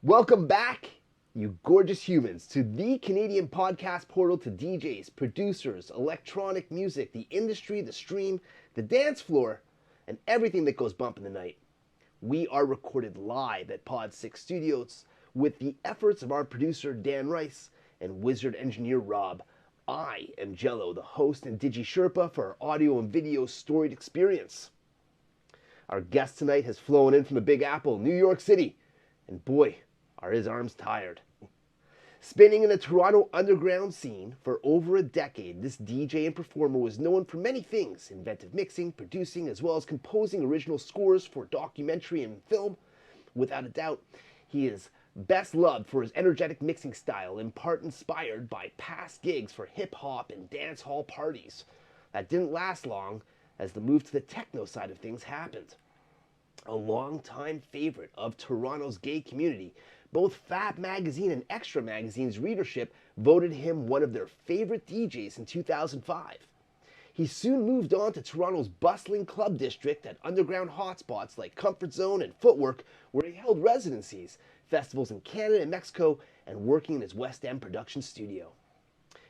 Welcome back, you gorgeous humans, to the Canadian podcast portal to DJs, producers, electronic music, the industry, the stream, the dance floor, and everything that goes bump in the night. We are recorded live at Pod 6 Studios with the efforts of our producer Dan Rice and wizard engineer Rob. I am Jello, the host and Digi Sherpa for our audio and video storied experience. Our guest tonight has flown in from the Big Apple, New York City, and boy, are his arms tired. Spinning in the Toronto underground scene for over a decade, this DJ and performer was known for many things: inventive mixing, producing, as well as composing original scores for documentary and film. Without a doubt, he is best loved for his energetic mixing style, in part inspired by past gigs for hip-hop and dancehall parties. That didn't last long, as the move to the techno side of things happened. A longtime favorite of Toronto's gay community, both Fab Magazine and Extra Magazine's readership voted him one of their favorite DJs in 2005. He soon moved on to Toronto's bustling club district at underground hotspots like Comfort Zone and Footwork, where he held residencies, festivals in Canada and Mexico, and working in his West End production studio.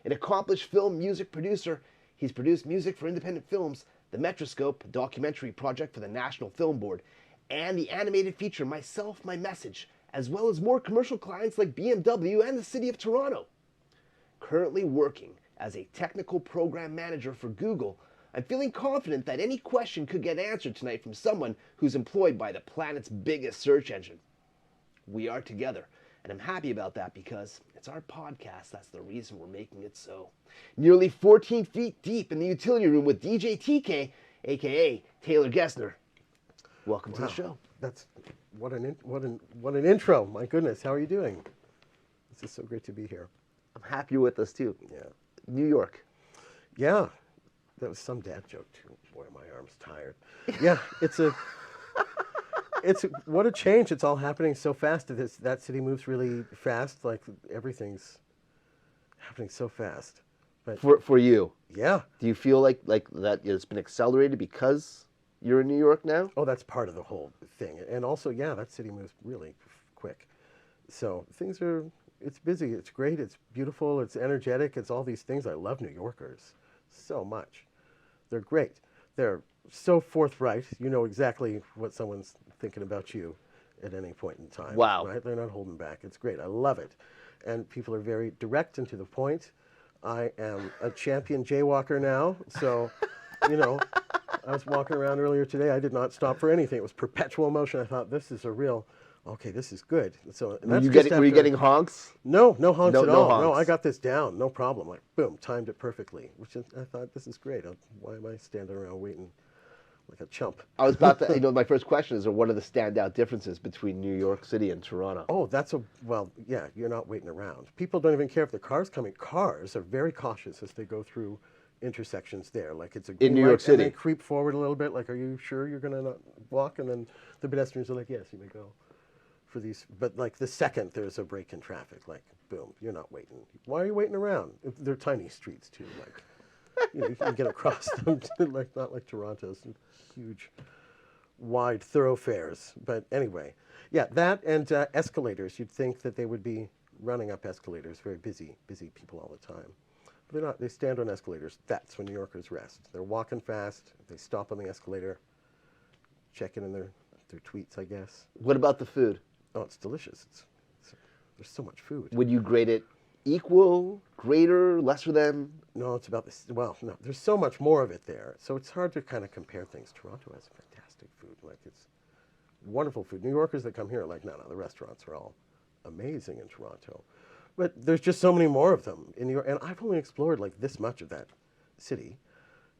An accomplished film music producer, he's produced music for independent films, the Metroscope, a documentary project for the National Film Board, and the animated feature Myself, My Message, as well as more commercial clients like BMW and the City of Toronto. Currently working as a technical program manager for Google, I'm feeling confident that any question could get answered tonight from someone who's employed by the planet's biggest search engine. We are together, and I'm happy about that because it's our podcast. That's the reason we're making it so. Nearly 14 feet deep in the utility room with DJ TK, aka Taylor Gesner. Welcome to the show. That's what an intro. My goodness, how are you doing? This is so great to be here. I'm happy you're with us too. Yeah. New York. Yeah. That was some dad joke too. Boy, my arm's tired. Yeah, what a change. It's all happening so fast. That city moves really fast. Like everything's happening so fast. But For you. yeah. Do you feel like that it's been accelerated because you're in New York now? Oh, that's part of the whole thing. And also, yeah, that city moves really quick. So it's busy, it's great, it's beautiful, it's energetic, it's all these things. I love New Yorkers so much. They're great. They're so forthright. You know exactly what someone's thinking about you at any point in time. Wow. Right? They're not holding back. It's great. I love it. And people are very direct and to the point. I am a champion jaywalker now, so, I was walking around earlier today. I did not stop for anything. It was perpetual motion. I thought, this is okay, this is good. So Were you getting honks? No honks at all. Honks. No, I got this down, no problem. Like, boom, timed it perfectly. I thought, this is great. Why am I standing around waiting like a chump? I was about to, my first question is, what are the standout differences between New York City and Toronto? Oh, yeah, you're not waiting around. People don't even care if the car's coming. Cars are very cautious as they go through intersections there. Like it's a green in New light, York City. And they creep forward a little bit, like, are you sure you're going to not walk? And then the pedestrians are like, yes, you may go for these. But like the second there's a break in traffic, like, boom, you're not waiting. Why are you waiting around? They're tiny streets too, like, you can get across them, like not like Toronto's huge, wide thoroughfares. But anyway, yeah, that and escalators. You'd think that they would be running up escalators, very busy people all the time. But they're not. They stand on escalators. That's when New Yorkers rest. They're walking fast. They stop on the escalator, checking in their tweets, I guess. What about the food? Oh, it's delicious. There's so much food. Would you grade it equal, greater, lesser than? No, it's about this. Well, no, there's so much more of it there. So it's hard to kind of compare things. Toronto has fantastic food. Like, it's wonderful food. New Yorkers that come here are like, no, the restaurants are all amazing in Toronto. But there's just so many more of them in New York. And I've only explored like this much of that city.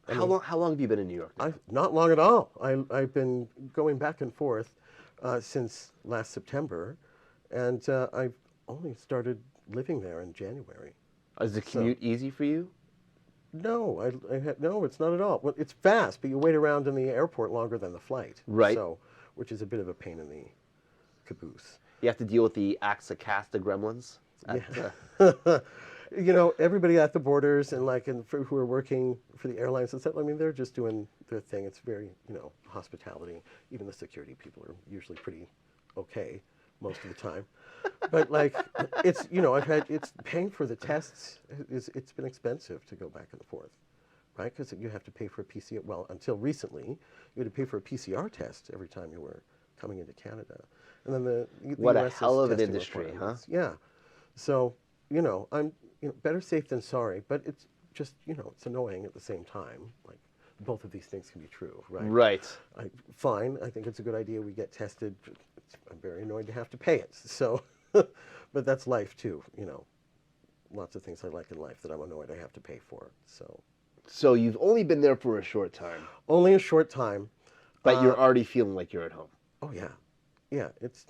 How long have you been in New York now? Not long at all. I've been going back and forth since last September. And I've only started living there in January. Is the commute easy for you? No, no, it's not at all. Well, it's fast, but you wait around in the airport longer than the flight. Right. So, which is a bit of a pain in the caboose. You have to deal with the Axacasta gremlins? Everybody at the borders and who are working for the airlines and stuff, I mean, they're just doing their thing. It's very, hospitality. Even the security people are usually pretty okay. most of the time. But like, it's, you know, it's paying for the tests, it's been expensive to go back and forth, right? Because you have to pay for a PCR, well, until recently, you had to pay for a PCR test every time you were coming into Canada. And then the What a US has hell of an testing industry, huh? requirements. Yeah. So, you know, better safe than sorry, but it's just, you know, it's annoying at the same time. Like, both of these things can be true, right? Right. Fine, I think it's a good idea we get tested. I'm very annoyed to have to pay it. So, but that's life too, you know. Lots of things I like in life that I'm annoyed I have to pay for. So, So you've only been there for a short time, only a short time. but you're already feeling like you're at home. Oh yeah, yeah. It's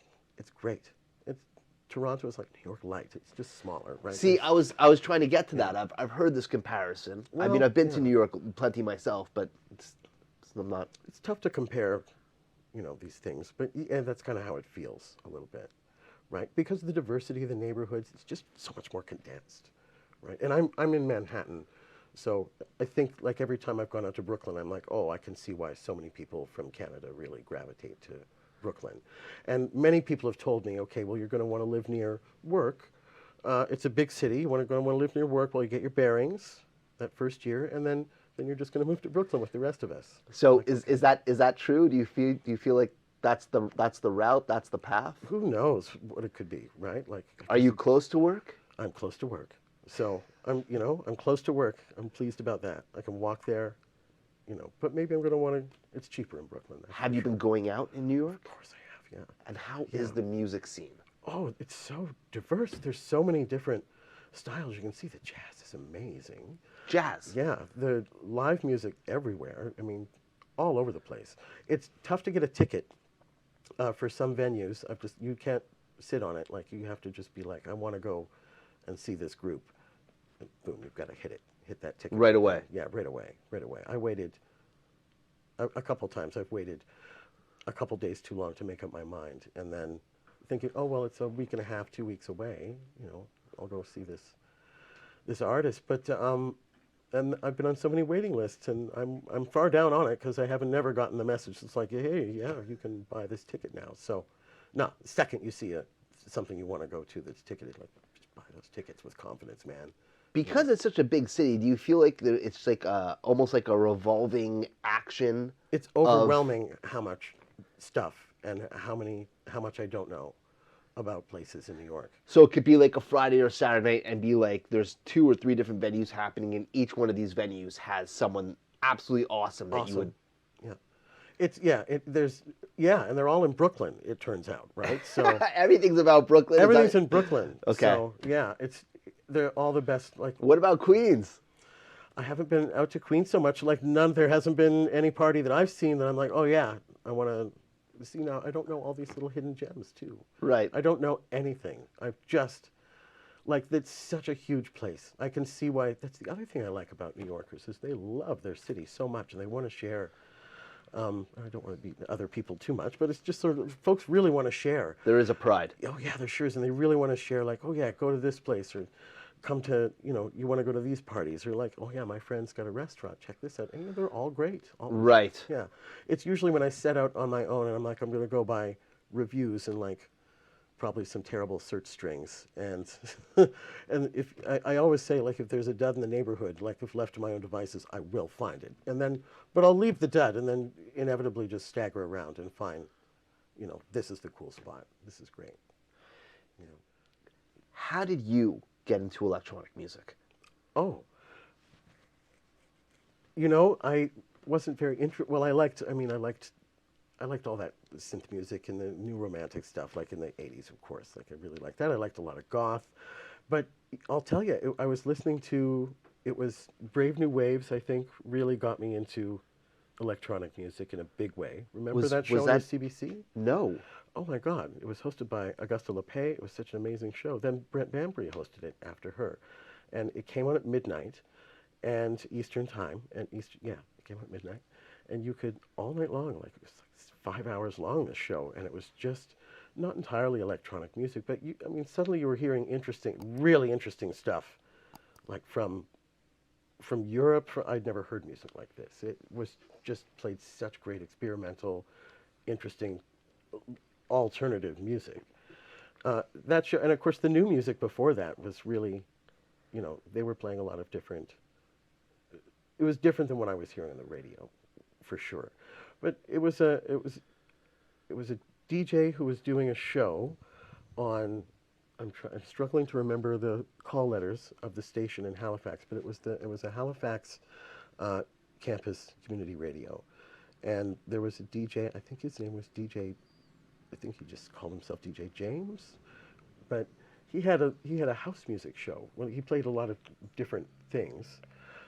great. It's Toronto is like New York light. It's just smaller, right? See, I was trying to get to that. I've heard this comparison. I mean, Well, I've been to yeah. New York plenty myself, but I'm not. It's tough to compare, you know, these things, but and that's kind of how it feels a little bit, right? Because of the diversity of the neighborhoods, it's just so much more condensed, right? And I'm in Manhattan, so I think like every time I've gone out to Brooklyn, I'm like, oh, I can see why so many people from Canada really gravitate to Brooklyn. And many people have told me, okay, well, you're going to want to live near work. It's a big city. You're going to want to live near work while you get your bearings that first year, and then you're just going to move to Brooklyn with the rest of us. So Like, is that true? Do you feel like that's the route, that's the path? who knows what it could be, right? Like, Are you close to work? I'm close to work, so I'm close to work. I'm pleased about that. I can walk there, you know. But maybe I'm going to want to. It's cheaper in Brooklyn. That's Have for you sure. been going out in New York? Of course I have. Yeah. And how is the music scene? Oh, it's so diverse. There's so many different styles. You can see the jazz is amazing. Jazz. Yeah, the live music everywhere. I mean, all over the place. It's tough to get a ticket for some venues. You can't sit on it. Like, you have to just be like, I want to go and see this group. And boom, you've got to hit that ticket. Right away. Yeah, right away. I waited a couple times. I've waited a couple days too long to make up my mind, and then thinking, oh well, it's a week and a half, 2 weeks away. You know, I'll go see this artist. But and I've been on so many waiting lists, and I'm far down on it because I haven't never gotten the message. It's like, hey, yeah, you can buy this ticket now. So, no, the second you see something you want to go to that's ticketed, like, just buy those tickets with confidence, man. Because it's such a big city, do you feel like it's like almost like a revolving action? It's overwhelming how much stuff and how much I don't know about places in New York. So it could be like a Friday or Saturday night and be like there's 2 or 3 different venues happening, and each one of these venues has someone absolutely awesome that you would. Yeah. And they're all in Brooklyn, it turns out, right? So Everything's about Brooklyn. everything's in Brooklyn. Okay. So yeah, they're all the best. Like, What about Queens? I haven't been out to Queens so much. Like, there hasn't been any party that I've seen that I'm like, oh yeah, I want to see now. I don't know all these little hidden gems too. Right. I don't know anything. I've just, like, it's such a huge place. I can see why. That's the other thing I like about New Yorkers is they love their city so much, and they want to share. I don't want to beat other people too much, but it's just sort of, folks really want to share. There is a pride. Oh yeah, there sure is, and they really want to share. Like, oh yeah, go to this place, or come to, you want to go to these parties, or like, oh yeah, my friend's got a restaurant. Check this out, and they're all great. Right. Yeah, it's usually when I set out on my own, and I'm like, I'm going to go by reviews and like probably some terrible search strings, and and if I always say, like, if there's a dud in the neighborhood, like, if left to my own devices, I will find it, and then, but I'll leave the dud and then inevitably just stagger around and find, this is the cool spot, this is great. How did you get into electronic music? Oh, I wasn't very well, I liked all that synth music and the new romantic stuff, like in the 80s, of course. Like, I really liked that. I liked a lot of goth. But I'll tell you, I was listening to, it was Brave New Waves, I think, really got me into electronic music in a big way. Remember that show on the CBC? No. Oh my God. It was hosted by Augusta Lepay. It was such an amazing show. Then Brent Bambury hosted it after her. And it came on at midnight and Eastern time. And it came on at midnight. And you could, all night long, like, it was like 5 hours long, this show, and it was just not entirely electronic music, but suddenly you were hearing really interesting stuff, like from Europe. I'd never heard music like this. It was just played such great experimental, interesting, alternative music. That show, and of course the new music before that was really, you know, they were playing a lot of different. It was different than what I was hearing on the radio, for sure. But it was a DJ who was doing a show on. I'm struggling to remember the call letters of the station in Halifax, but it was a Halifax campus community radio, and there was a DJ. I think his name was DJ. I think he just called himself DJ James, but he had a house music show. Well, he played a lot of different things.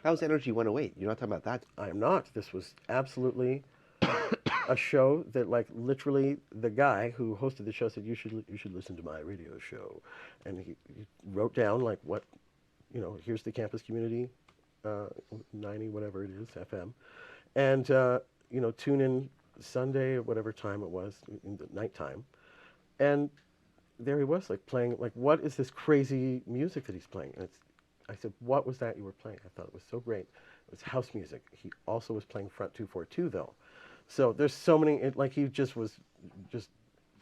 How's Energy 108? You're not talking about that. I am not. This was absolutely a show that, like, literally the guy who hosted the show said, you should listen to my radio show, and he wrote down, like, what, you know, here's the campus community, 90 whatever it is FM, and you know, tune in Sunday or whatever time it was, in the nighttime, and there he was, like, playing, like, what is this crazy music that he's playing? And I said, what was that you were playing? I thought it was so great. It was house music. He also was playing Front 242 though. So there's so many, like, he just was just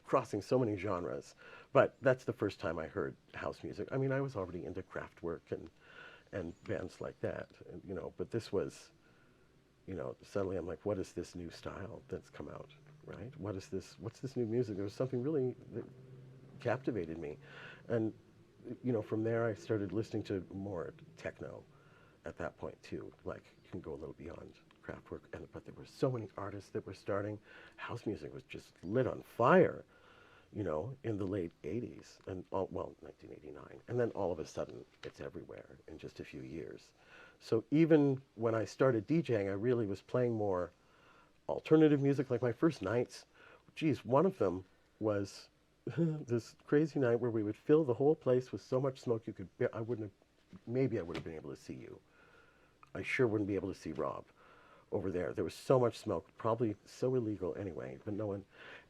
crossing so many genres. But that's the first time I heard house music. I mean, I was already into Kraftwerk and bands like that, and, you know, but this was, you know, suddenly I'm like, what is this new style that's come out, right? What's this new music? There was something really that captivated me. And, you know, from there I started listening to more techno at that point too. Like, you can go a little beyond Kraftwerk, but there were so many artists that were starting. House music was just lit on fire, you know, in the late 80s, and 1989. And then all of a sudden, it's everywhere in just a few years. So even when I started DJing, I really was playing more alternative music. Like, my first nights, geez, one of them was this crazy night where we would fill the whole place with so much smoke you could maybe I would have been able to see you. I sure wouldn't be able to see Rob over there. There was so much smoke, probably so illegal anyway, but no one,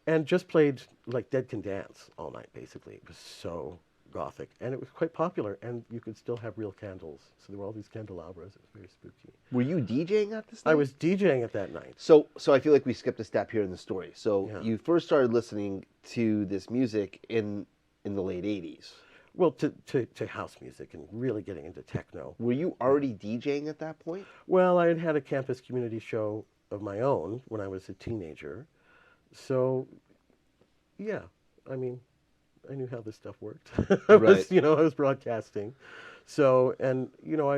and just played, like, Dead Can Dance all night, basically. It was so gothic, and it was quite popular, and you could still have real candles. So there were all these candelabras. It was very spooky. Were you DJing at this night? I was DJing at that night. So I feel like we skipped a step here in the story. So Yeah. you first started listening to this music in the late 80s. Well, to house music and really getting into techno. Were you already DJing at that point? Well, I had had a campus community show of my own when I was a teenager. So, yeah, I mean, I knew how this stuff worked. I was broadcasting. So, and, you know,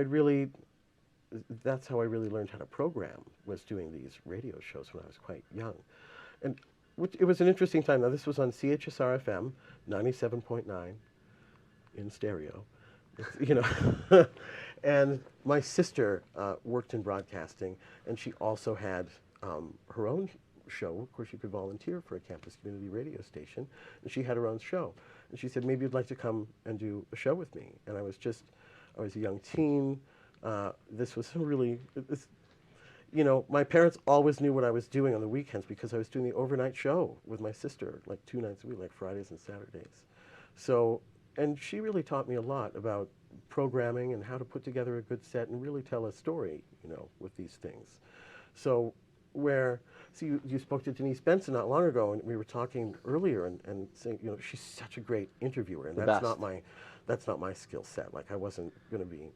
that's how I really learned how to program, was doing these radio shows when I was quite young. And it was an interesting time. Now, this was on CHSR FM, 97.9 in stereo, you know. And my sister worked in broadcasting, and she also had her own show. Of course, you could volunteer for a campus community radio station, and she had her own show. And she said, maybe you'd like to come and do a show with me. And I was a young teen. This was really, you know, my parents always knew what I was doing on the weekends because I was doing the overnight show with my sister, like 2 nights a week, like Fridays and Saturdays. So, and she really taught me a lot about programming and how to put together a good set and really tell a story, you know, with these things. So you spoke to Denise Benson not long ago, and we were talking earlier and saying, you know, she's such a great interviewer, and that's not my skill set. Like, I wasn't going to be,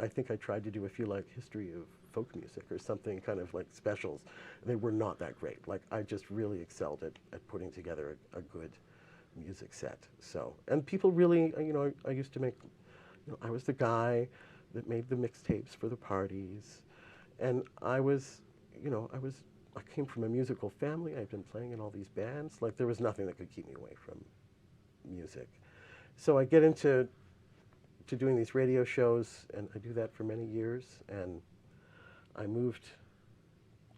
I think I tried to do a few, like, history of folk music or something, kind of like specials. They were not that great. Like, I just really excelled at putting together a good music set. So, and people really, you know, I used to make, you know, I was the guy that made the mixtapes for the parties, and I was, you know, I came from a musical family. I'd been playing in all these bands. Like, there was nothing that could keep me away from music. So I get into doing these radio shows, and I do that for many years. And I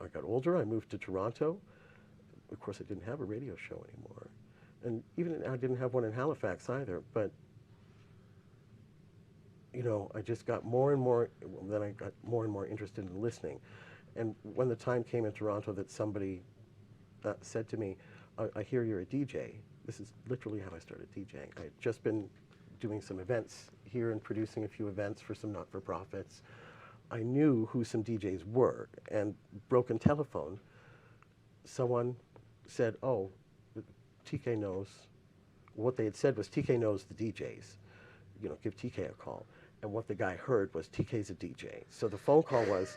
got older, I moved to Toronto. Of course, I didn't have a radio show anymore. And even I didn't have one in Halifax either, but, you know, I just got more and more, then I got more and more interested in listening. And when the time came in Toronto that somebody said to me, I hear you're a DJ. This is literally how I started DJing. I had just been doing some events here and producing a few events for some not-for-profits. I knew who some DJs were, and broken telephone, someone said, oh, TK knows what they had said was TK knows the DJs. You know, give TK a call. And what the guy heard was TK's a DJ. So the phone call was,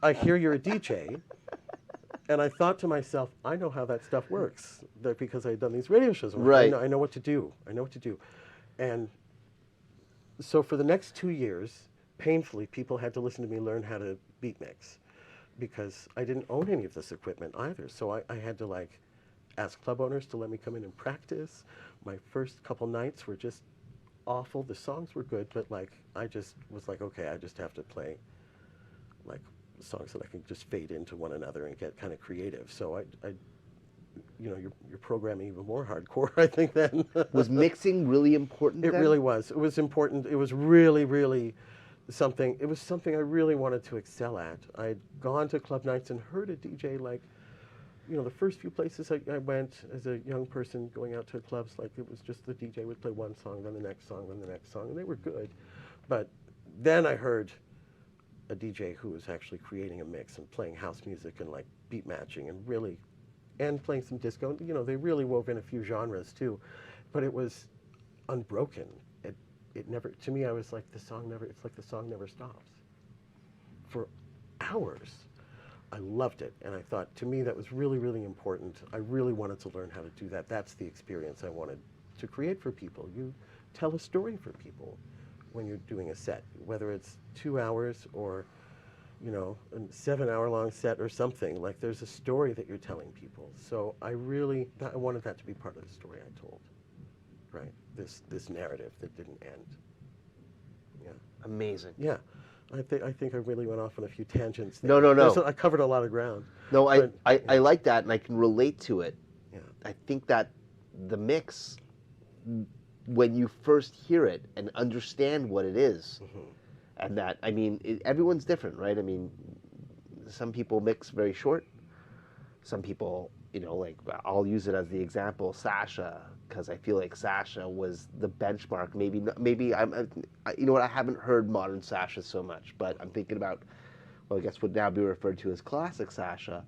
I hear you're a DJ. And I thought to myself, I know how that stuff works because I had done these radio shows. Right. I know what to do. I know what to do. And so for the next 2 years, painfully, people had to listen to me learn how to beat mix because I didn't own any of this equipment either. So I had to like ask club owners to let me come in and practice. My first couple nights were just awful. The songs were good, but like I just was like, okay, I just have to play like songs that I can just fade into one another and get kind of creative. So I you know, you're programming even more hardcore, I think then. Was mixing really important It then? really was. It was important. It was really, really something. It was something I really wanted to excel at. I'd gone to club nights and heard a DJ like, you know, the first few places I went as a young person going out to clubs, like it was just the DJ would play one song, then the next song, then the next song, and they were good. But then I heard a DJ who was actually creating a mix and playing house music and like beat matching and really, and playing some disco. You know, they really wove in a few genres too, but it was unbroken. It never, to me, I was like, it's like the song never stops. For hours. I loved it, and I thought, to me, that was really, really important. I really wanted to learn how to do that. That's the experience I wanted to create for people. You tell a story for people when you're doing a set, whether it's 2 hours or, you know, a 7-hour-long set or something. Like, there's a story that you're telling people. So I wanted that to be part of the story I told, right? This narrative that didn't end. Yeah. Amazing. Yeah. I think I really went off on a few tangents there. No. I covered a lot of ground. No, But, I like that, and I can relate to it. yeah. I think that the mix, when you first hear it and understand what it is, and that, I mean, everyone's different, right? I mean, some people mix very short. Some people, you know, like, I'll use it as the example, Sasha, because I feel like Sasha was the benchmark. Maybe you know what, I haven't heard modern Sasha so much, but I'm thinking about, well, I guess would now be referred to as classic Sasha,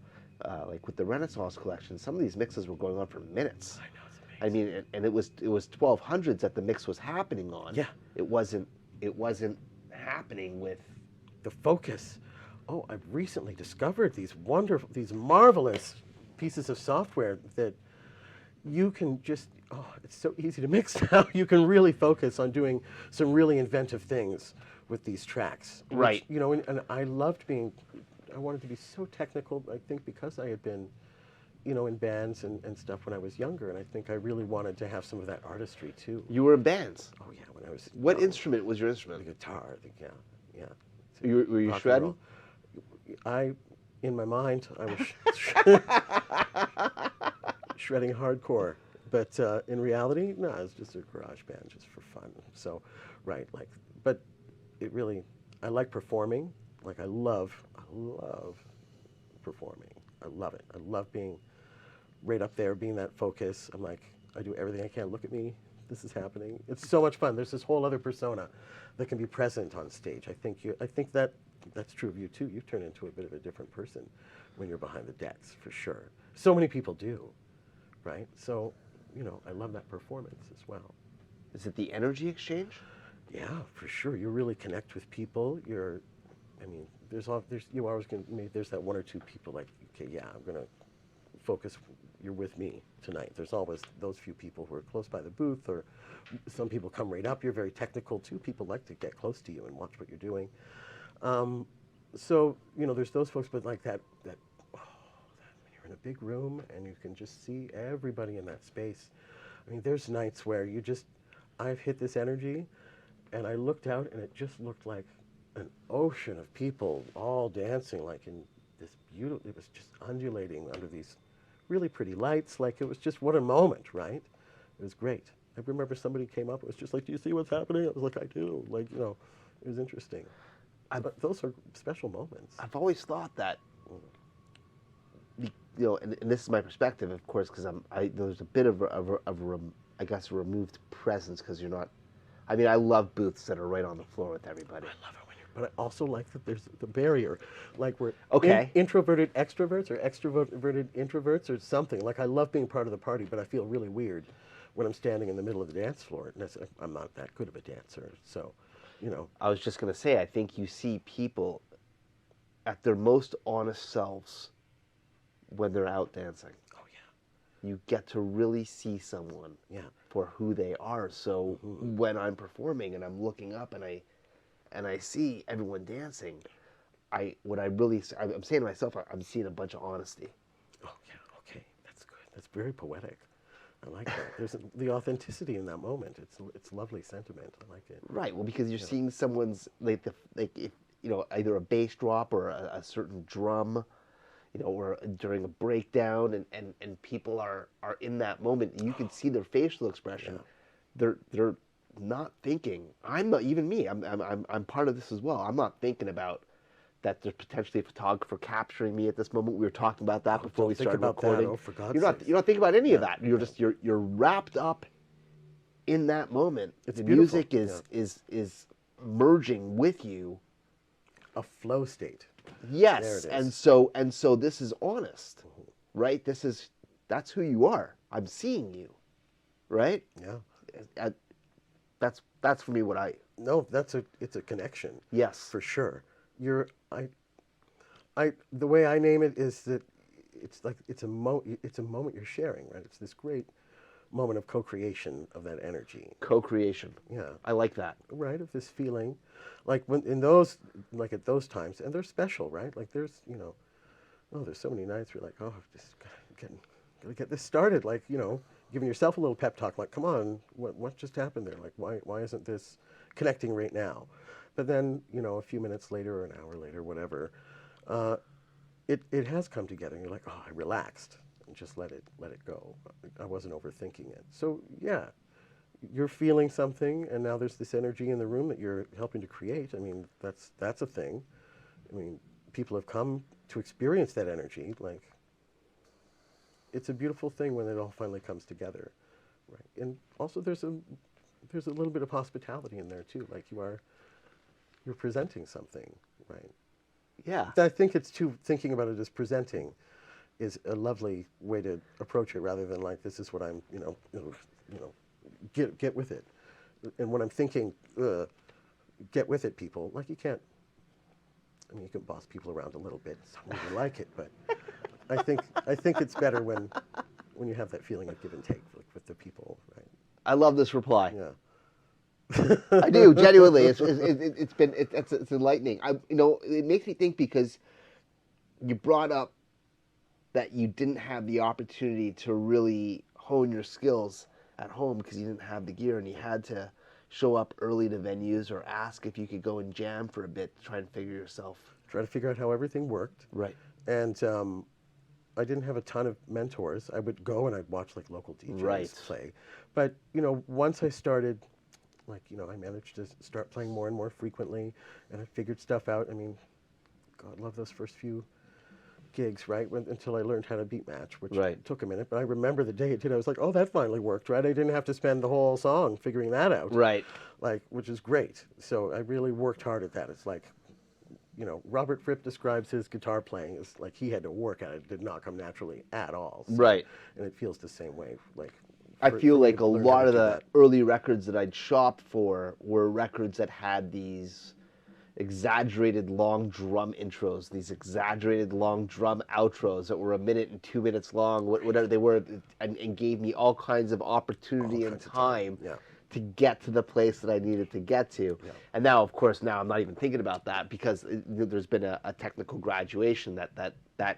like with the Renaissance collection. Some of these mixes were going on for minutes. I know, it's amazing. I mean, and it was 1200s that the mix was happening on. Yeah. It wasn't happening with The focus. Oh, I've recently discovered these marvelous pieces of software that you can just, it's so easy to mix now. You can really focus on doing some really inventive things with these tracks. Right. Which, you know, and I loved I wanted to be so technical, I think because I had been, you know, in bands and stuff when I was younger, and I think I really wanted to have some of that artistry too. You were in bands. Oh yeah, when I was. What instrument was your instrument? The guitar, I think, yeah. So were you Rock and shredding? roll. In my mind, I was shredding hardcore, but in reality, no, it was just a garage band, just for fun. So, right, like, but it really, I like performing. Like, I love performing. I love it. I love being right up there, being that focus. I'm like, I do everything I can. Look at me. This is happening. It's so much fun. There's this whole other persona that can be present on stage. I think that's true of you too. You turn into a bit of a different person when you're behind the decks, for sure. So many people do, right? So, you know, I love that performance as well. Is it the energy exchange? Yeah, for sure. You really connect with people. There's that one or two people like, okay, yeah, I'm gonna focus. You're with me tonight. There's always those few people who are close by the booth, or some people come right up. You're very technical too. People like to get close to you and watch what you're doing. So, you know, there's those folks, but like that when you're in a big room and you can just see everybody in that space. I mean, there's nights where I've hit this energy, and I looked out and it just looked like an ocean of people all dancing, like in this beautiful, it was just undulating under these really pretty lights. Like, it was just, what a moment, right? It was great. I remember somebody came up, it was just like, do you see what's happening? I was like, I do. Like, you know, it was interesting. But those are special moments. I've always thought that, you know, and this is my perspective, of course, because there's a bit of I guess, a removed presence, because you're not. I mean, I love booths that are right on the floor with everybody. I love it when you're but I also like that there's the barrier. Like we're Okay. introverted extroverts or extroverted introverts or something. Like I love being part of the party, but I feel really weird when I'm standing in the middle of the dance floor. And I'm not that good of a dancer. So, you know, I was just going to say, I think you see people at their most honest selves when they're out dancing. oh yeah, You get to really see someone yeah. for who they are. So when I'm performing and I'm looking up and I see everyone dancing, I'm saying to myself, I'm seeing a bunch of honesty. Oh yeah, okay, that's good. That's very poetic. I like that. There's the authenticity in that moment. It's lovely sentiment. I like it. Right. Well, because you're seeing someone's if, either a bass drop or a certain drum, or during a breakdown, and people are in that moment. You can see their facial expression. They're not thinking. I'm not even me. I'm part of this as well. I'm not thinking about that there's potentially a photographer capturing me at this moment. We were talking about that before we started recording. That. Oh, for God's You're sake. not thinking about any of that. You're wrapped up in that moment. It's the beautiful. music is merging with you. A flow state. Yes, There it is. and so this is honest, right? That's who you are. I'm seeing you, right? Yeah. Uh, that's for me what I. No, it's a connection. Yes. For sure. The way I name it is that it's like it's a moment you're sharing, right? It's this great moment of co-creation of that energy. Co-creation. Yeah. I like that. Right, of this feeling, like when in those, like at those times, and they're special, right? Like there's, there's so many nights where you're like, oh, just gotta get this started, like, giving yourself a little pep talk, like, come on, what just happened there? Like, why isn't this connecting right now? But then, a few minutes later or an hour later, whatever, it has come together, and you're like, oh, I relaxed and just let it go. I wasn't overthinking it. So yeah, you're feeling something, and now there's this energy in the room that you're helping to create. I mean, that's a thing. I mean, people have come to experience that energy. Like, it's a beautiful thing when it all finally comes together, right? And also, there's a little bit of hospitality in there too. Like you're presenting something, right? Yeah. I think thinking about it as presenting is a lovely way to approach it, rather than like, this is what I'm, get with it. And when I'm thinking, get with it, people, like you can't, you can boss people around a little bit. Some really like it, but I think it's better when you have that feeling of give and take with the people, right? I love this reply. Yeah. I do, genuinely. It's enlightening. It makes me think, because you brought up that you didn't have the opportunity to really hone your skills at home because you didn't have the gear, and you had to show up early to venues or ask if you could go and jam for a bit to try and figure yourself. Try to figure out how everything worked. Right. And I didn't have a ton of mentors. I would go and I'd watch like local DJs play. But, once I started, like, I managed to start playing more and more frequently, and I figured stuff out. I mean, God, love those first few gigs, right? Until I learned how to beat match, which took a minute. But I remember the day it did. I was like, oh, that finally worked, right? I didn't have to spend the whole song figuring that out. Right. Like, which is great. So I really worked hard at that. It's like, Robert Fripp describes his guitar playing as like he had to work at it. It did not come naturally at all. So, right. And it feels the same way. Like, I feel like a lot of the early records that I'd shopped for were records that had these exaggerated long drum intros, these exaggerated long drum outros that were 1 minute and 2 minutes long, whatever they were, and gave me all kinds of opportunity and time to get to the place that I needed to get to. Yeah. And now, of course, I'm not even thinking about that, because there's been a technical graduation that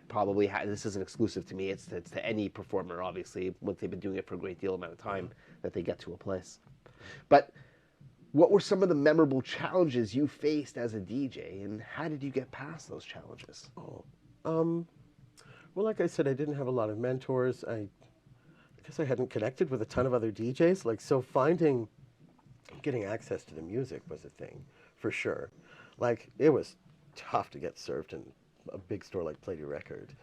probably this isn't exclusive to me. It's to any performer, obviously, once they've been doing it for a great deal amount of time, that they get to a place. But what were some of the memorable challenges you faced as a DJ, and how did you get past those challenges? Well, like I said, I didn't have a lot of mentors. I guess I hadn't connected with a ton of other DJs. Like, so getting access to the music was a thing, for sure. Like, it was tough to get served in a big store like Play Your Record.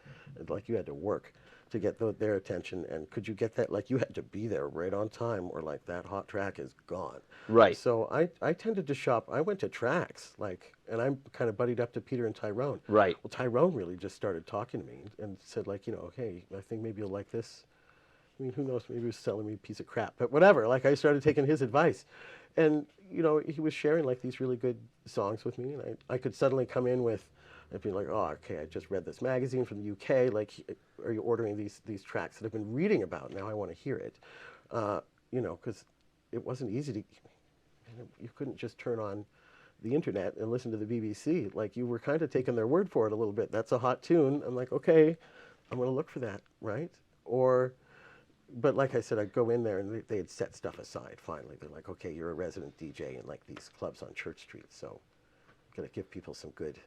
Like, you had to work. to get their attention. And could you get that? Like, you had to be there right on time, or like that hot track is gone. Right. So I tended to shop. I went to Tracks, like, and I'm kind of buddied up to Peter and Tyrone. Right. Well, Tyrone really just started talking to me and said, like, hey, I think maybe you'll like this. I mean, who knows? Maybe he was selling me a piece of crap, but whatever. Like, I started taking his advice, and he was sharing like these really good songs with me, and I could suddenly come in with, I'd be like, oh, okay, I just read this magazine from the UK. Like, are you ordering these tracks that I've been reading about? Now I want to hear it, because it wasn't easy to. You couldn't just turn on the internet and listen to the BBC. Like, you were kind of taking their word for it a little bit. That's a hot tune. I'm like, okay, I'm going to look for that, right? But like I said, I'd go in there and they had set stuff aside finally. They're like, okay, you're a resident DJ in like these clubs on Church Street, so got to give people some good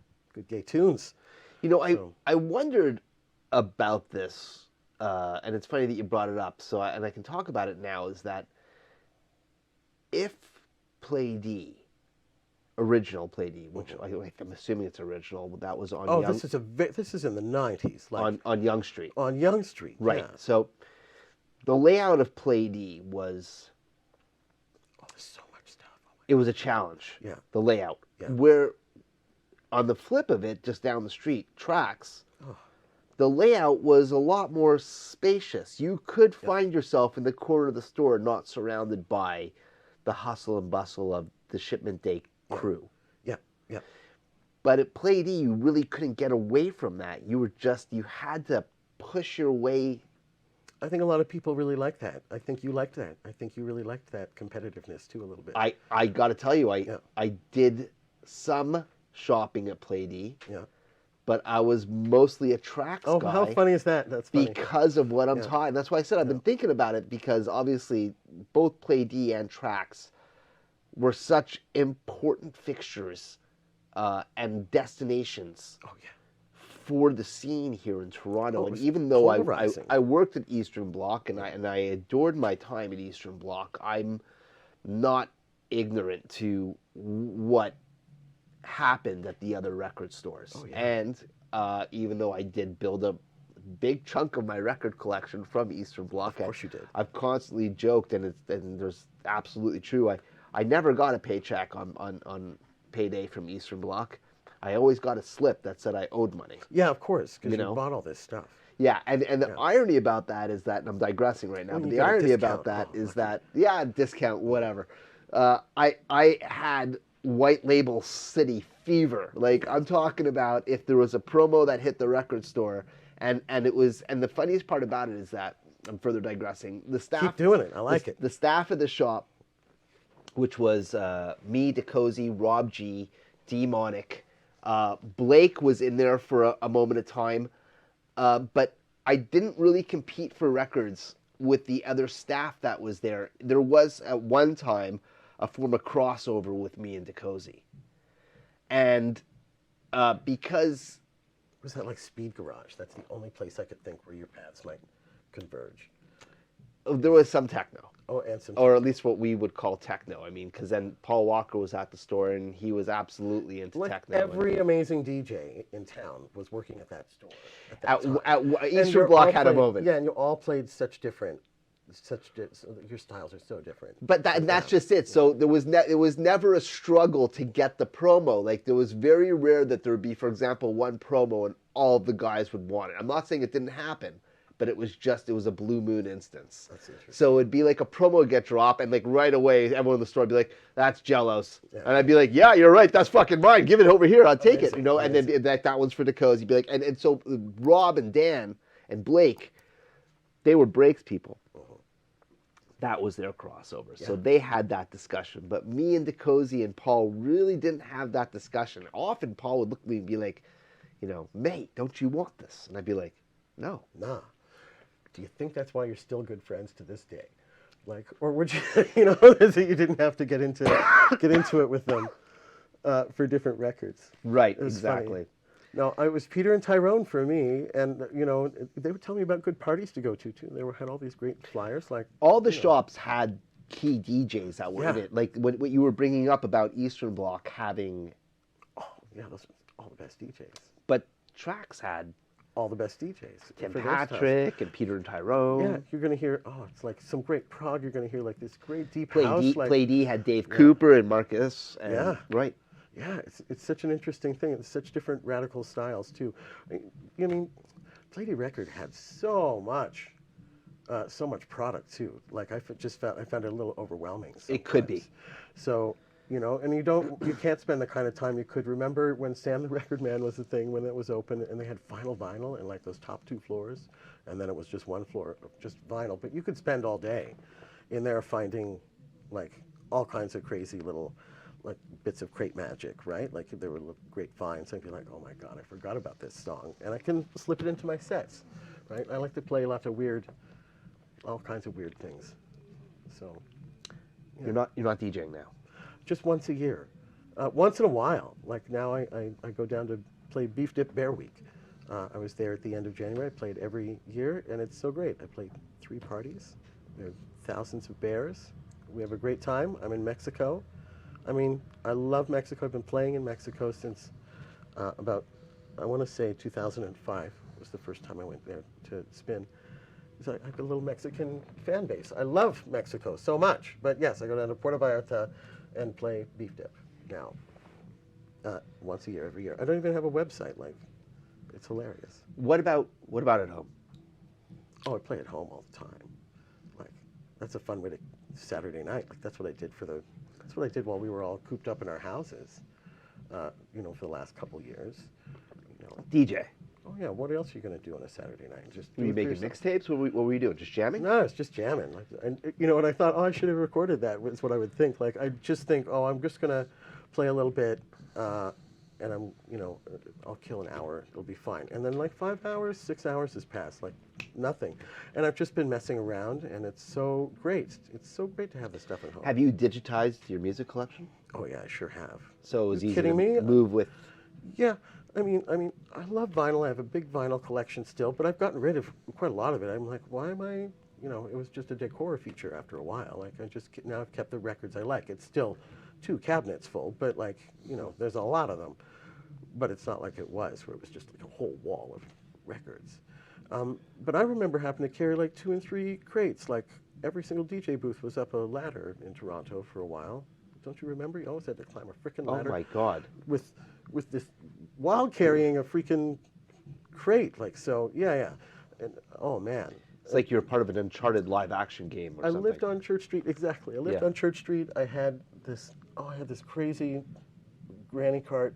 gay tunes. I wondered about this, and it's funny that you brought it up, and I can talk about it now, is that if Play D, original Play D, which I'm assuming it's original, that was on Young... this is in the 90s. Like, on Young Street. On Young Street, right. Yeah. So the layout of Play D was... Oh, there's so much stuff. It was a challenge, yeah. The layout. Yeah. Where, on the flip of it, just down the street, Tracks, the layout was a lot more spacious. You could find yourself in the corner of the store, not surrounded by the hustle and bustle of the shipment day crew. Yeah. But at Play D, you really couldn't get away from that. You had to push your way. I think a lot of people really like that. I think you liked that. I think you really liked that competitiveness too a little bit. I got to tell you, I did some shopping at Play D. Yeah. But I was mostly a Tracks guy. Oh, how funny is that? That's funny. Because of what I'm talking. That's why I said I've been thinking about it, because obviously both Play D and Tracks were such important fixtures and destinations for the scene here in Toronto. And even though I worked at Eastern Bloc and I adored my time at Eastern Bloc, I'm not ignorant to what happened at the other record stores. And even though I did build a big chunk of my record collection from Eastern Bloc, of course you did. I've constantly joked, and there's absolutely true. I never got a paycheck on payday from Eastern Bloc. I always got a slip that said I owed money. Yeah, of course, because you bought all this stuff. Yeah, and the irony about that is that, and I'm digressing right now, but the irony about that is that, discount, whatever. I had white label city fever. Like, I'm talking about if there was a promo that hit the record store, and the funniest part about it is that, I'm further digressing, the staff... Keep doing it, I like it. The staff of the shop, which was me, DeCozy, Rob G, Demonic, Blake was in there for a moment of time, but I didn't really compete for records with the other staff that was there. There was, at one time, a form of crossover with me and DeCozy. And because... Was that like Speed Garage? That's the only place I could think where your paths might converge. There was some techno. Oh, and some... Or at least what we would call techno. I mean, because then Paul Walker was at the store, and he was absolutely into techno. Every amazing DJ in town was working at that store. At Eastern Bloc had a moment. Yeah, and you all played your styles are so different. But that's just it. So it was never a struggle to get the promo. Like, there was very rare that there would be, for example, one promo and all of the guys would want it. I'm not saying it didn't happen, but it was a blue moon instance. That's interesting. So it'd be like a promo would get dropped, and like right away, everyone in the store would be like, "That's Jello's," and I'd be like, "Yeah, you're right. That's fucking mine. Give it over here. I'll take it." And then that one's for Dakota. You'd be like, and so Rob and Dan and Blake, they were breaks people. That was their crossover. Yeah. So they had that discussion. But me and DeCozy and Paul really didn't have that discussion. Often Paul would look at me and be like, "Mate, don't you want this?" And I'd be like, "No." Nah. Do you think that's why you're still good friends to this day? Like, or would you, that you didn't have to get into it with them for different records? Right, exactly. Funny. No, it was Peter and Tyrone for me, and they would tell me about good parties to go to too. They had all these great flyers, like all the shops had key DJs that were in it. Like what you were bringing up about Eastern Bloc having, those are all the best DJs. But Tracks had all the best DJs. Tim for their stuff. Patrick and Peter and Tyrone. Yeah, you're going to hear, it's like some great prog. You're going to hear like this great deep Play house. D, like, Play D had Dave Cooper and Marcus. And, Yeah. Right. Yeah, it's such an interesting thing. It's such different radical styles too. I mean, Play D record had so much product too. Like I found it a little overwhelming. Sometimes. It could be. So, and you can't spend the kind of time you could. Remember when Sam the Record Man was a thing when it was open, and they had vinyl in like those top 2 floors, and then it was just one floor, just vinyl. But you could spend all day in there finding like all kinds of crazy little like bits of crate magic, right? Like there were great finds. I'd be like, oh my God, I forgot about this song, and I can slip it into my sets, right? I like to play lots of all kinds of weird things. So You're not DJing now. Just once a year, once in a while. Like now, I go down to play Beef Dip Bear Week. I was there at the end of January. I played every year, and it's so great. I played 3 parties. There are thousands of bears. We have a great time. I'm in Mexico. I mean, I love Mexico. I've been playing in Mexico since about, I want to say 2005 was the first time I went there to spin. So I have a little Mexican fan base. I love Mexico so much. But yes, I go down to Puerto Vallarta and play Beef Dip now. Once a year, every year. I don't even have a website. Like, it's hilarious. What about at home? Oh, I play at home all the time. Like, that's a fun way to Saturday night. Like, that's what I did while we were all cooped up in our houses. For the last couple years. DJ. Oh yeah, what else are you going to do on a Saturday night? Just Were you making mixtapes? What were you doing? Just jamming? No, it's just jamming. Like, and I thought, I should have recorded that. Was what I would think. Like, I just think, I'm just going to play a little bit, and I'll kill an hour. It'll be fine. And then like 5 hours, 6 hours has passed, like nothing. And I've just been messing around, and it's so great. It's so great to have this stuff at home. Have you digitized your music collection? Oh yeah, I sure have. So it was easy kidding to me? move with. Yeah. I mean, I love vinyl. I have a big vinyl collection still, but I've gotten rid of quite a lot of it. I'm like, why am I, it was just a decor feature after a while. Like, now I've kept the records I like. It's still 2 cabinets full, but like, there's a lot of them. But it's not like it was, where it was just like a whole wall of records. But I remember having to carry like 2 and 3 crates. Like, every single DJ booth was up a ladder in Toronto for a while. Don't you remember? You always had to climb a frickin' ladder. Oh my God. With this, while carrying a freaking crate, like, so, yeah. And, oh man. It's like you're part of an Uncharted live action game or something. I lived on Church Street, exactly. I lived on Church Street. I had this crazy granny cart,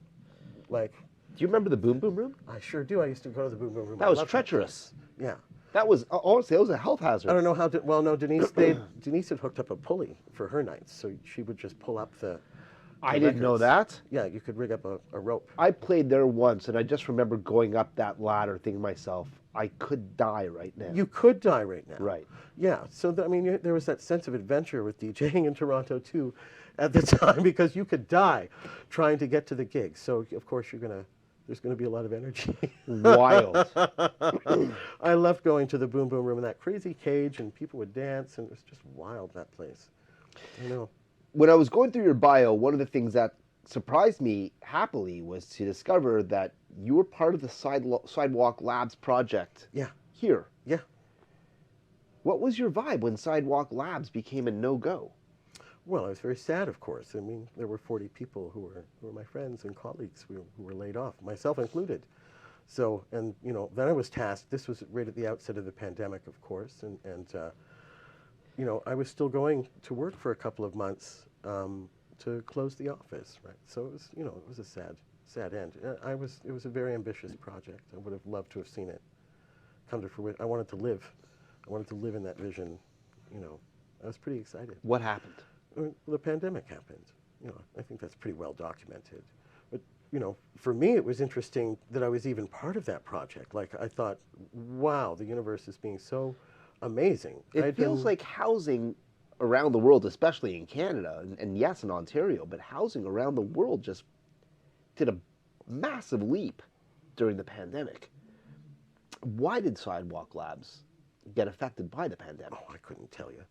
like. Do you remember the Boom Boom Room? I sure do. I used to go to the Boom Boom Room. That was treacherous. Yeah. That was, honestly, that was a health hazard. I don't know how, Denise had hooked up a pulley for her nights, so she would just pull up the I didn't know that. Yeah, you could rig up a rope. I played there once, and I just remember going up that ladder thinking to myself, I could die right now. You could die right now. Right. Yeah, so there was that sense of adventure with DJing in Toronto, too, at the time, because you could die trying to get to the gig. So, of course, there's going to be a lot of energy. Wild. I loved going to the Boom Boom Room in that crazy cage, and people would dance, and it was just wild, that place. I know. When I was going through your bio, one of the things that surprised me happily was to discover that you were part of the Sidewalk Labs project. Yeah. Here. Yeah. What was your vibe when Sidewalk Labs became a no-go? Well, I was very sad, of course. I mean, there were 40 people who were my friends and colleagues who were laid off, myself included. So, and then I was tasked. This was right at the outset of the pandemic, of course, and I was still going to work for a couple of months to close the office, right? So it was, it was a sad end. It was a very ambitious project. I would have loved to have seen it come to fruition. I wanted to live in that vision. I was pretty excited. What happened? The pandemic happened. I think that's pretty well documented. But, for me, it was interesting that I was even part of that project. Like, I thought, wow, the universe is being so amazing. It feels like housing around the world, especially in Canada, and yes, in Ontario, but housing around the world just did a massive leap during the pandemic. Why did Sidewalk Labs get affected by the pandemic? Oh, I couldn't tell you.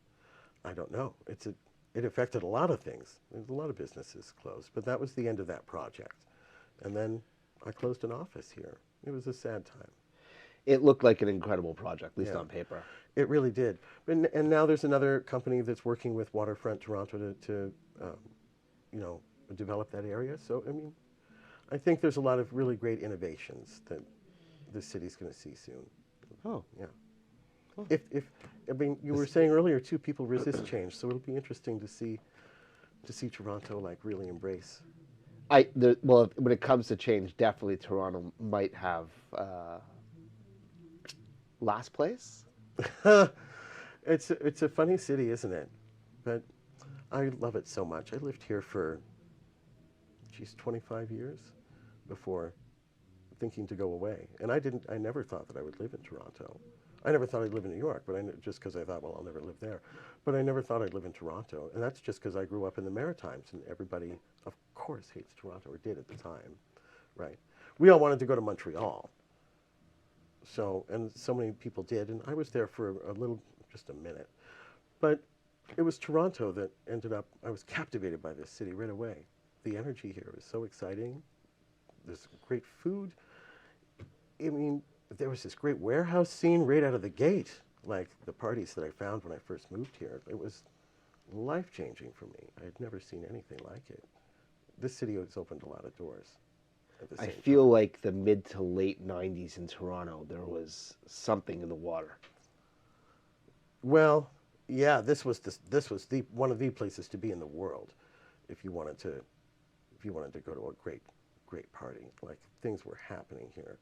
I don't know. It affected a lot of things. There's a lot of businesses closed, but that was the end of that project. And then I closed an office here. It was a sad time. It looked like an incredible project, at least Yeah. on paper. It really did. And now there's another company that's working with Waterfront Toronto to you know, develop that area. So, I mean, I think there's a lot of really great innovations that the city's going to see soon. Oh, Yeah. Oh. If I mean, you were saying earlier too, people resist change, so it'll be interesting to see Toronto like really embrace. Well, when it comes to change, definitely Toronto might have last place. It's a funny city, isn't it? But I love it so much. I lived here for, geez, 25 years before thinking to go away. And I never thought that I would live in Toronto. I never thought I'd live in New York, but just because I thought, well, I'll never live there. But I never thought I'd live in Toronto. And that's just because I grew up in the Maritimes, and everybody, of course, hates Toronto, or did at the time, right? We all wanted to go to Montreal. So, and so many people did, and I was there for a little, just a minute. But it was Toronto that ended up, I was captivated by this city right away. The energy here is so exciting. There's great food. I mean, there was this great warehouse scene right out of the gate. Like the parties that I found when I first moved here. It was life-changing for me. I had never seen anything like it. This city has opened a lot of doors at the I same feel time. like the mid to late 90s in Toronto, there was something in the water. Well, yeah, this was the one of the places to be in the world if you wanted to go to a great party. Like things were happening here.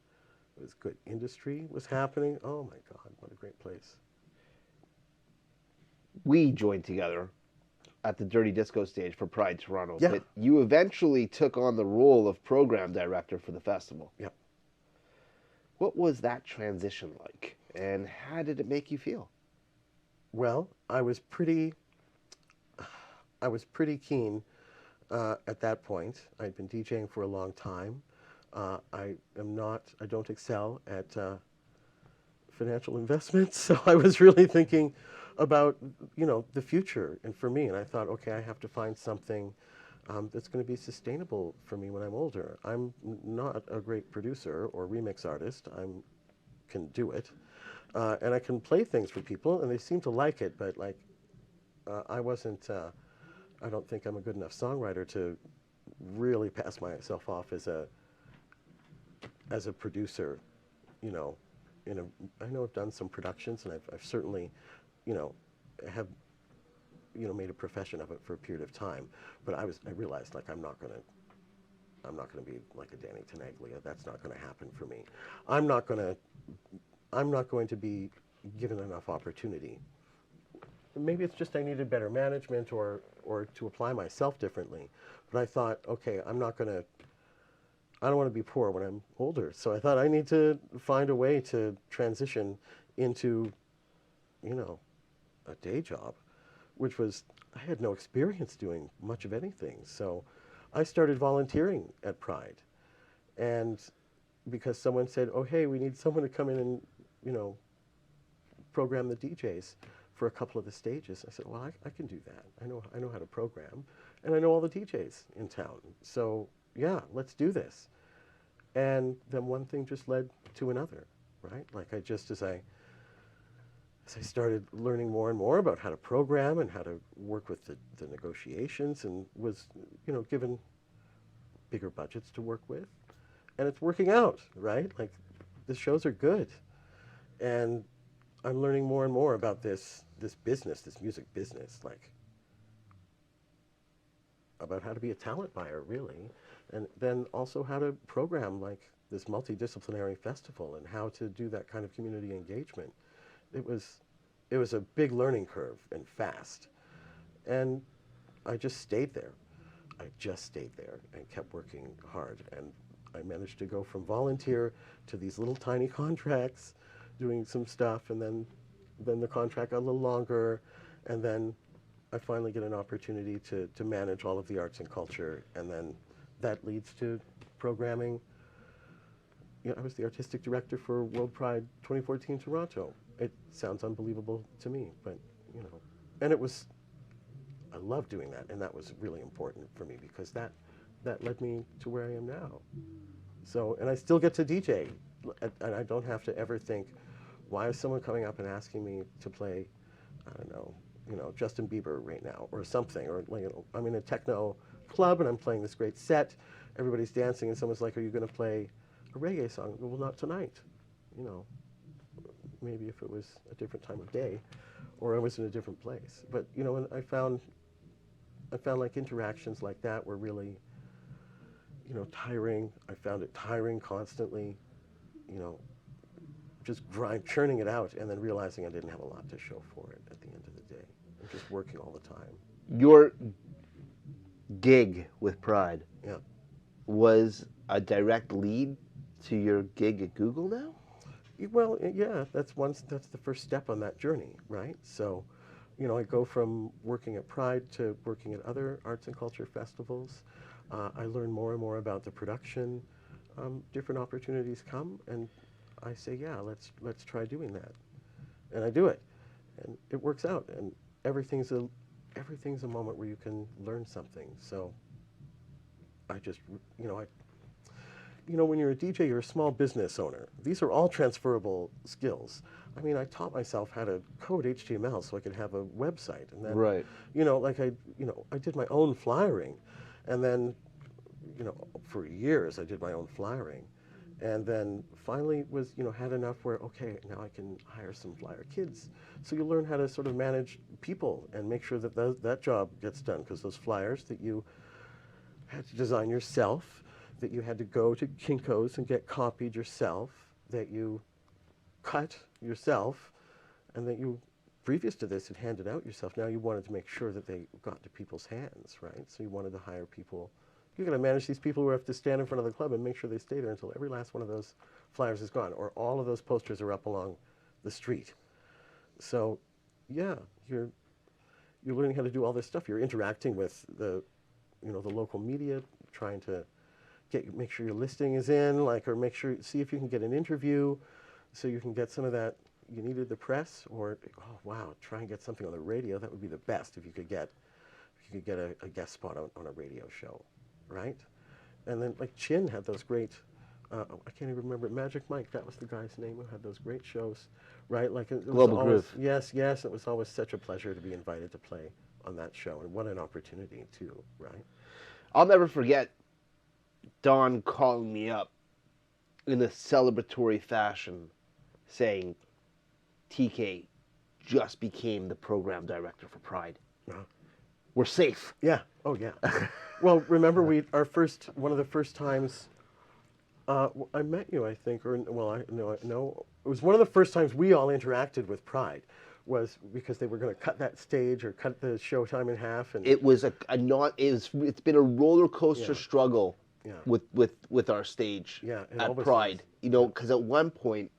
It was good. Industry was happening. Oh my God, what a great place. We joined together at the Dirty Disco stage for Pride Toronto, Yeah. but you eventually took on the role of program director for the festival. Yep. What was that transition like, and how did it make you feel? Well, I was pretty keen at that point. I'd been DJing for a long time. I don't excel at financial investments, so I was really thinking about, the future and for me. And I thought, okay, I have to find something that's going to be sustainable for me when I'm older. I'm not a great producer or remix artist. I can do it, and I can play things for people, and they seem to like it. But like, I wasn't. I don't think I'm a good enough songwriter to really pass myself off as a producer, you know. I know I've done some productions, and I've certainly, you know, have, made a profession of it for a period of time. But I realized like I'm not gonna be like a Danny Tenaglia. That's not gonna happen for me. I'm not going to be given enough opportunity. Maybe it's just I needed better management or to apply myself differently. But I thought, okay, I don't want to be poor when I'm older. So I thought I need to find a way to transition into, a day job, which was, I had no experience doing much of anything. So I started volunteering at Pride. And because someone said, oh, hey, we need someone to come in and, program the DJs for a couple of the stages. I said, well, I can do that. I know how to program, and I know all the DJs in town. So yeah, let's do this. And then one thing just led to another, right? Like as I started learning more and more about how to program and how to work with the negotiations, and was, given bigger budgets to work with, and it's working out, right? Like the shows are good, and I'm learning more and more about this business, this music business, like about how to be a talent buyer, really, and then also how to program like this multidisciplinary festival and how to do that kind of community engagement. It was a big learning curve and fast, and I just stayed there. And kept working hard, and I managed to go from volunteer to these little tiny contracts, doing some stuff, and then the contract got a little longer, and then I finally get an opportunity to manage all of the arts and culture, and then that leads to programming. I was the artistic director for World Pride 2014 Toronto. It sounds unbelievable to me, but and I love doing that, and that was really important for me because that led me to where I am now. So, and I still get to DJ and I don't have to ever think, why is someone coming up and asking me to play, I don't know, Justin Bieber right now or something, or I'm in a techno club and I'm playing this great set, everybody's dancing, and someone's like, are you going to play a reggae song? Well, not tonight. Maybe if it was a different time of day, or I was in a different place. But and I found like interactions like that were really, tiring. I found it tiring constantly, just churning it out, and then realizing I didn't have a lot to show for it at the end of the day. I'm just working all the time. Your gig with Pride Yeah. was a direct lead to your gig at Google now? Well, yeah, that's the first step on that journey, right? So, I go from working at Pride to working at other arts and culture festivals. I learn more and more about the production. Different opportunities come, and I say, yeah, let's try doing that, and I do it, and it works out, and everything's a moment where you can learn something. So, I just, when you're a DJ, you're a small business owner. These are all transferable skills. I mean, I taught myself how to code HTML so I could have a website, and then, Right. I did my own flyering, and then, for years I did my own flyering, and then finally was, had enough where, okay, now I can hire some flyer kids. So you learn how to sort of manage people and make sure that that job gets done, because those flyers that you had to design yourself, that you had to go to Kinko's and get copied yourself, that you cut yourself, and that you, previous to this, had handed out yourself. Now you wanted to make sure that they got to people's hands, right? So you wanted to hire people. You're going to manage these people who have to stand in front of the club and make sure they stay there until every last one of those flyers is gone, or all of those posters are up along the street. So, yeah, you're learning how to do all this stuff. You're interacting with the local media, trying to make sure your listing is in, or see if you can get an interview, so you can get some of that. You needed the press, or try and get something on the radio. That would be the best if you could get a guest spot on a radio show, right? And then Chin had those great. I can't even remember it. Magic Mike, that was the guy's name, who had those great shows, right? It Global was always, Groove. Yes. It was always such a pleasure to be invited to play on that show, and what an opportunity too, right? I'll never forget Don calling me up in a celebratory fashion saying, TK just became the program director for Pride. Uh-huh. We're safe. Yeah. Oh, yeah. Well, remember one of the first times I met you, I think, or no, it was one of the first times we all interacted with Pride, was because they were going to cut that stage or cut the show time in half, and It was it's been a roller coaster struggle Yeah. with our stage Yeah, it at always Pride. is. Because at one point,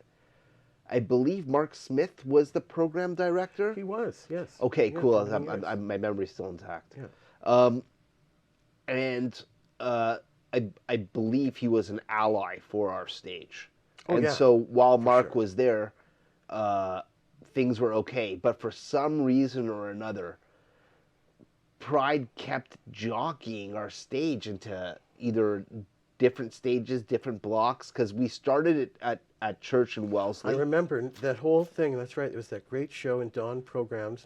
I believe Mark Smith was the program director. He was, yes. Okay, Yeah, cool. for many years. My memory's still intact. Yeah. I believe he was an ally for our stage. Oh, and yeah, so while Mark sure. was there, things were okay. But for some reason or another, Pride kept jockeying our stage into either different stages, different blocks, because we started it at Church in Wellesley. I remember that whole thing. That's right. It was that great show, and Don programmed,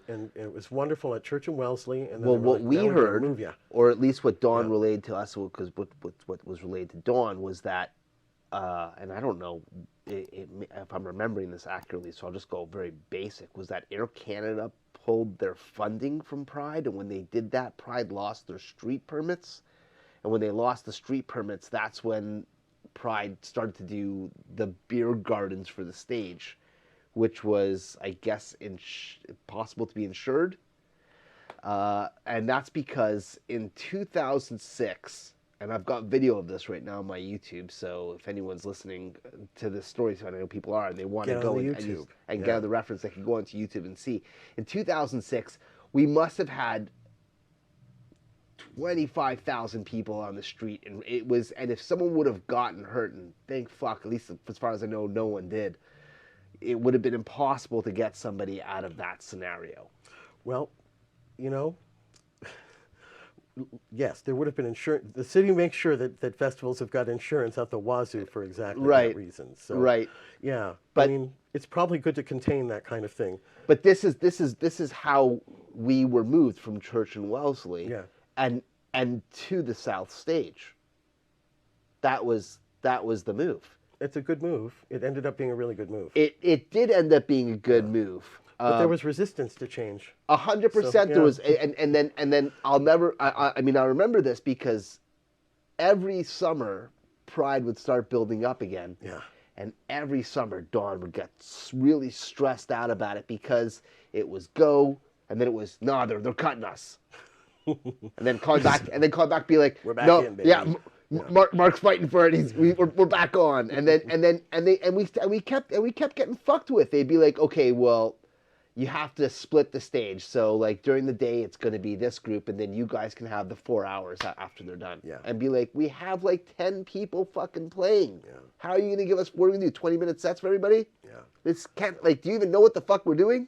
and it was wonderful at Church in Welleslly. And then Well, what we heard, move ya. or at least what Dawn Yeah. relayed to us, because what was relayed to Dawn was that, and I don't know if I'm remembering this accurately, so I'll just go very basic, was that Air Canada pulled their funding from Pride, and when they did that, Pride lost their street permits. And when they lost the street permits, that's when Pride started to do the beer gardens for the stage, which was, I guess, possible to be insured. And that's because in 2006, and I've got video of this right now on my YouTube, so if anyone's listening to this story, so I know people are, and they want to go and get the reference, they can go onto YouTube and see. In 2006, we must have had 25,000 people on the street, and if someone would have gotten hurt, and thank fuck, at least as far as I know, no one did, it would have been impossible to get somebody out of that scenario. Well, yes, there would have been insurance. The city makes sure that festivals have got insurance out the wazoo for exactly Right. that reason. So, Right. yeah, But- I mean, it's probably good to contain that kind of thing. But this is how we were moved from Church and Wellesley, Yeah. and to the South Stage. That was the move. It's a good move. It ended up being a really good move. It did end up being a good move. But there was resistance to change. 100% So, there was, and then I'll never. I mean, I remember this because every summer Pride would start building up again. Yeah. And every summer Dawn would get really stressed out about it because it was go, and then it was no, they're cutting us, and then call back, be like, We're back no, in, baby. yeah. Mark's fighting for it. We're back on, and we kept getting fucked with. They'd be like, okay, well, you have to split the stage. So like during the day, it's going to be this group, and then you guys can have the 4 hours after they're done. Yeah. And be like, we have like 10 people fucking playing. Yeah. How are you going to give us? What are we going to do? 20-minute sets for everybody? Yeah. This can't. Like, do you even know what the fuck we're doing?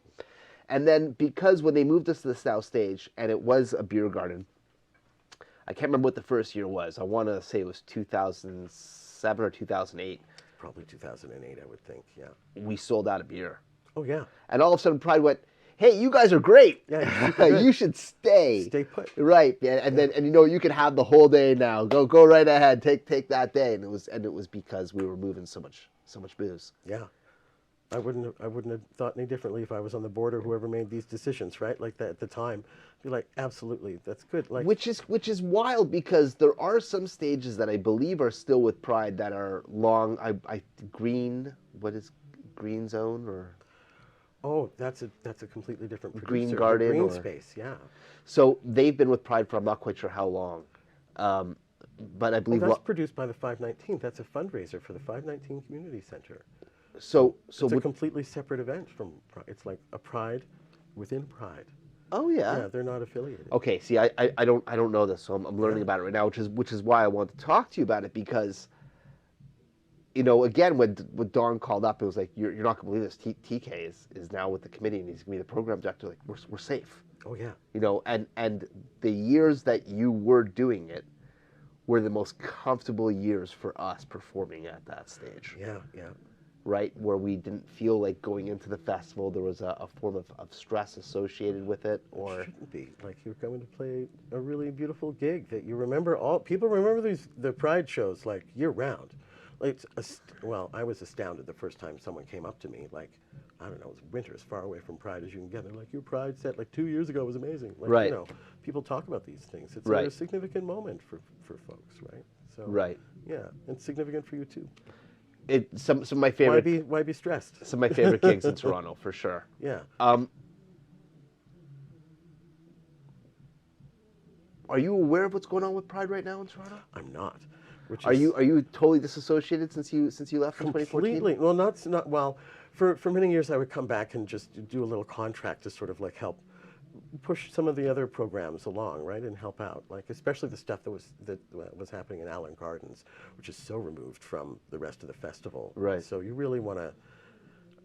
And then because when they moved us to the South Stage, and it was a beer garden. I can't remember what the first year was. I want to say it was 2007 or 2008. Probably 2008, I would think. Yeah. We sold out of beer. Oh, yeah. And all of a sudden Pride went, hey, you guys are great. Yeah, you should stay. Stay put. Right. And then you can have the whole day now. Go right ahead. Take that day. And it was because we were moving so much booze. Yeah. I wouldn't have thought any differently if I was on the board or whoever made these decisions, right? Like that at the time. Be like, absolutely, that's good. Like, Which is wild because there are some stages that I believe are still with Pride that are long. Green, what is Green Zone or? oh, that's a completely different producer. Green The Garden Green or- Space, yeah. So they've been with Pride for I'm not quite sure how long, but I Well, believe that's produced by the 519. That's a fundraiser for the 519 Community Center. so. It's a would- completely separate event from Pride. It's like a Pride within Pride. oh yeah. Yeah, they're not affiliated. Okay, see, I don't know this, so I'm learning about it right now, which is why I want to talk to you about it because, again, when Dawn called up, it was like you're not gonna believe this. TK is now with the committee and he's gonna be the program director. Like we're safe, Oh, yeah. and the years that you were doing it were the most comfortable years for us performing at that stage. Yeah, yeah. Right, where we didn't feel like going into the festival there was a form of stress associated with it, or Shouldn't be. Like you're coming to play a really beautiful gig that you remember. People remember the Pride shows like year round. Like well, I was astounded the first time someone came up to me like, I don't know, it was winter as far away from Pride as you can get. They're like, your Pride set like 2 years ago was amazing. Like, Right. people talk about these things. It's Right. a significant moment for folks, right? So right. yeah, it's significant for you too. Some of my favorite Why be stressed? some of my favorite gigs in Toronto for sure. Yeah. Are you aware of what's going on with Pride right now in Toronto? I'm not. Which Are is you totally disassociated since you left in 2014? completely. Well, not well. For many years, I would come back and just do a little contract to sort of like help push some of the other programs along, right, and help out, like especially the stuff that was happening in Allen Gardens, which is so removed from the rest of the festival. Right. So you really want to.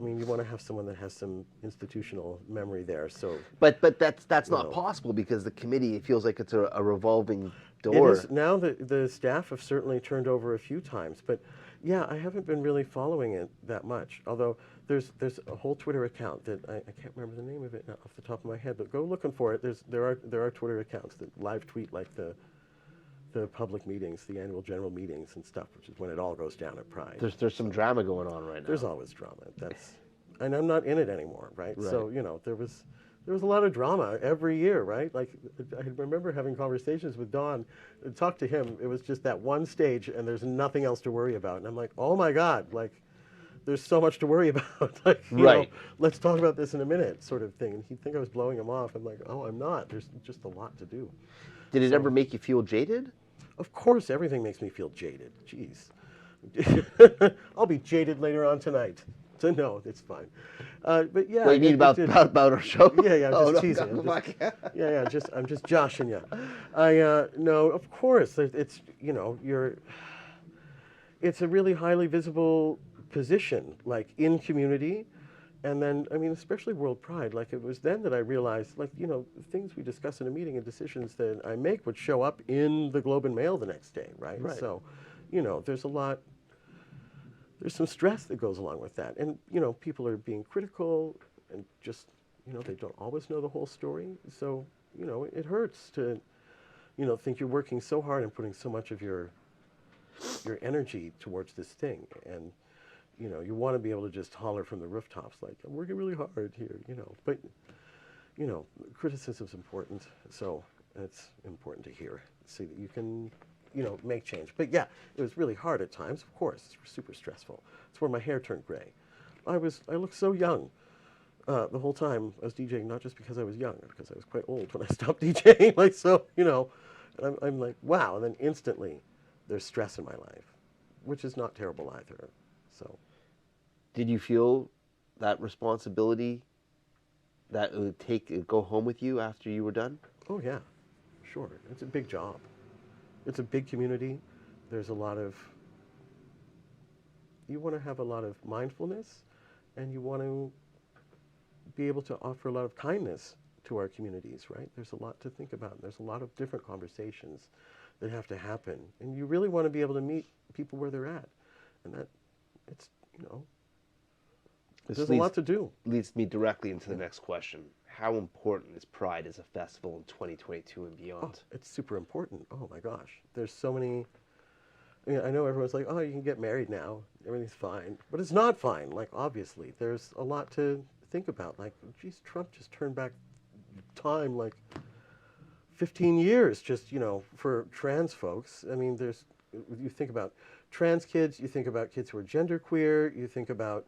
I mean, you want to have someone that has some institutional memory there. So But that's not No. possible because the committee feels like it's a revolving it door. is now. The staff have certainly turned over a few times, but yeah, I haven't been really following it that much. Although there's a whole Twitter account that I can't remember the name of it off the top of my head, but go looking for it. There are Twitter accounts that live tweet like the public meetings, the annual general meetings and stuff, which is when it all goes down at Pride. There's some drama going on right now. There's always drama. And I'm not in it anymore, right? Right. So there was a lot of drama every year, right? Like I remember having conversations with Don, and talk to him. It was just that one stage, and there's nothing else to worry about. And I'm like, oh my God, like there's so much to worry about. Like, you Right. know, let's talk about this in a minute, sort of thing. And he'd think I was blowing him off. I'm like, oh, I'm not. There's just a lot to do. Did it ever make you feel jaded? Of course, everything makes me feel jaded. Jeez. I'll be jaded later on tonight. So no, it's fine. But yeah. What you mean about our show? Yeah, I'm Oh, just no, teasing. come I'm on. just- yeah, I'm just joshing you. No, of course, it's it's a really highly visible position, like in community, And then, I mean, especially World Pride, like it was then that I realized, like, you know, things we discuss in a meeting and decisions that I make would show up in the Globe and Mail the next day, right? Right. So, you know, there's some stress that goes along with that. And, you know, people are being critical and just, you know, they don't always know the whole story. So, you know, it hurts to, you know, think you're working so hard and putting so much of your energy towards this thing. And, you know, you want to be able to just holler from the rooftops like, I'm working really hard here, you know. But, you know, criticism's important, so it's important to hear, so that you can, you know, make change. But yeah, it was really hard at times, of course. It's super stressful. It's where my hair turned gray. I looked so young the whole time I was DJing, not just because I was young, because I was quite old when I stopped DJing. Like, so, you know, and I'm like, wow. And then instantly, there's stress in my life, which is not terrible either. So, did you feel that responsibility that it would go home with you after you were done? oh yeah, sure. It's a big job. It's a big community. There's a lot of, you want to have a lot of mindfulness, and you want to be able to offer a lot of kindness to our communities, right? There's a lot to think about. There's a lot of different conversations that have to happen. And you really want to be able to meet people where they're at. And that, it's, you know, there's a lot to do. Leads me directly into the next question. How important is Pride as a festival in 2022 and beyond? Oh, it's super important. Oh my gosh. There's so many, I mean, I know everyone's like, oh, you can get married now. Everything's fine. But it's not fine. Like, obviously, there's a lot to think about. Like, geez, Trump just turned back time like 15 years just, you know, for trans folks. I mean, you think about trans kids, you think about kids who are genderqueer, you think about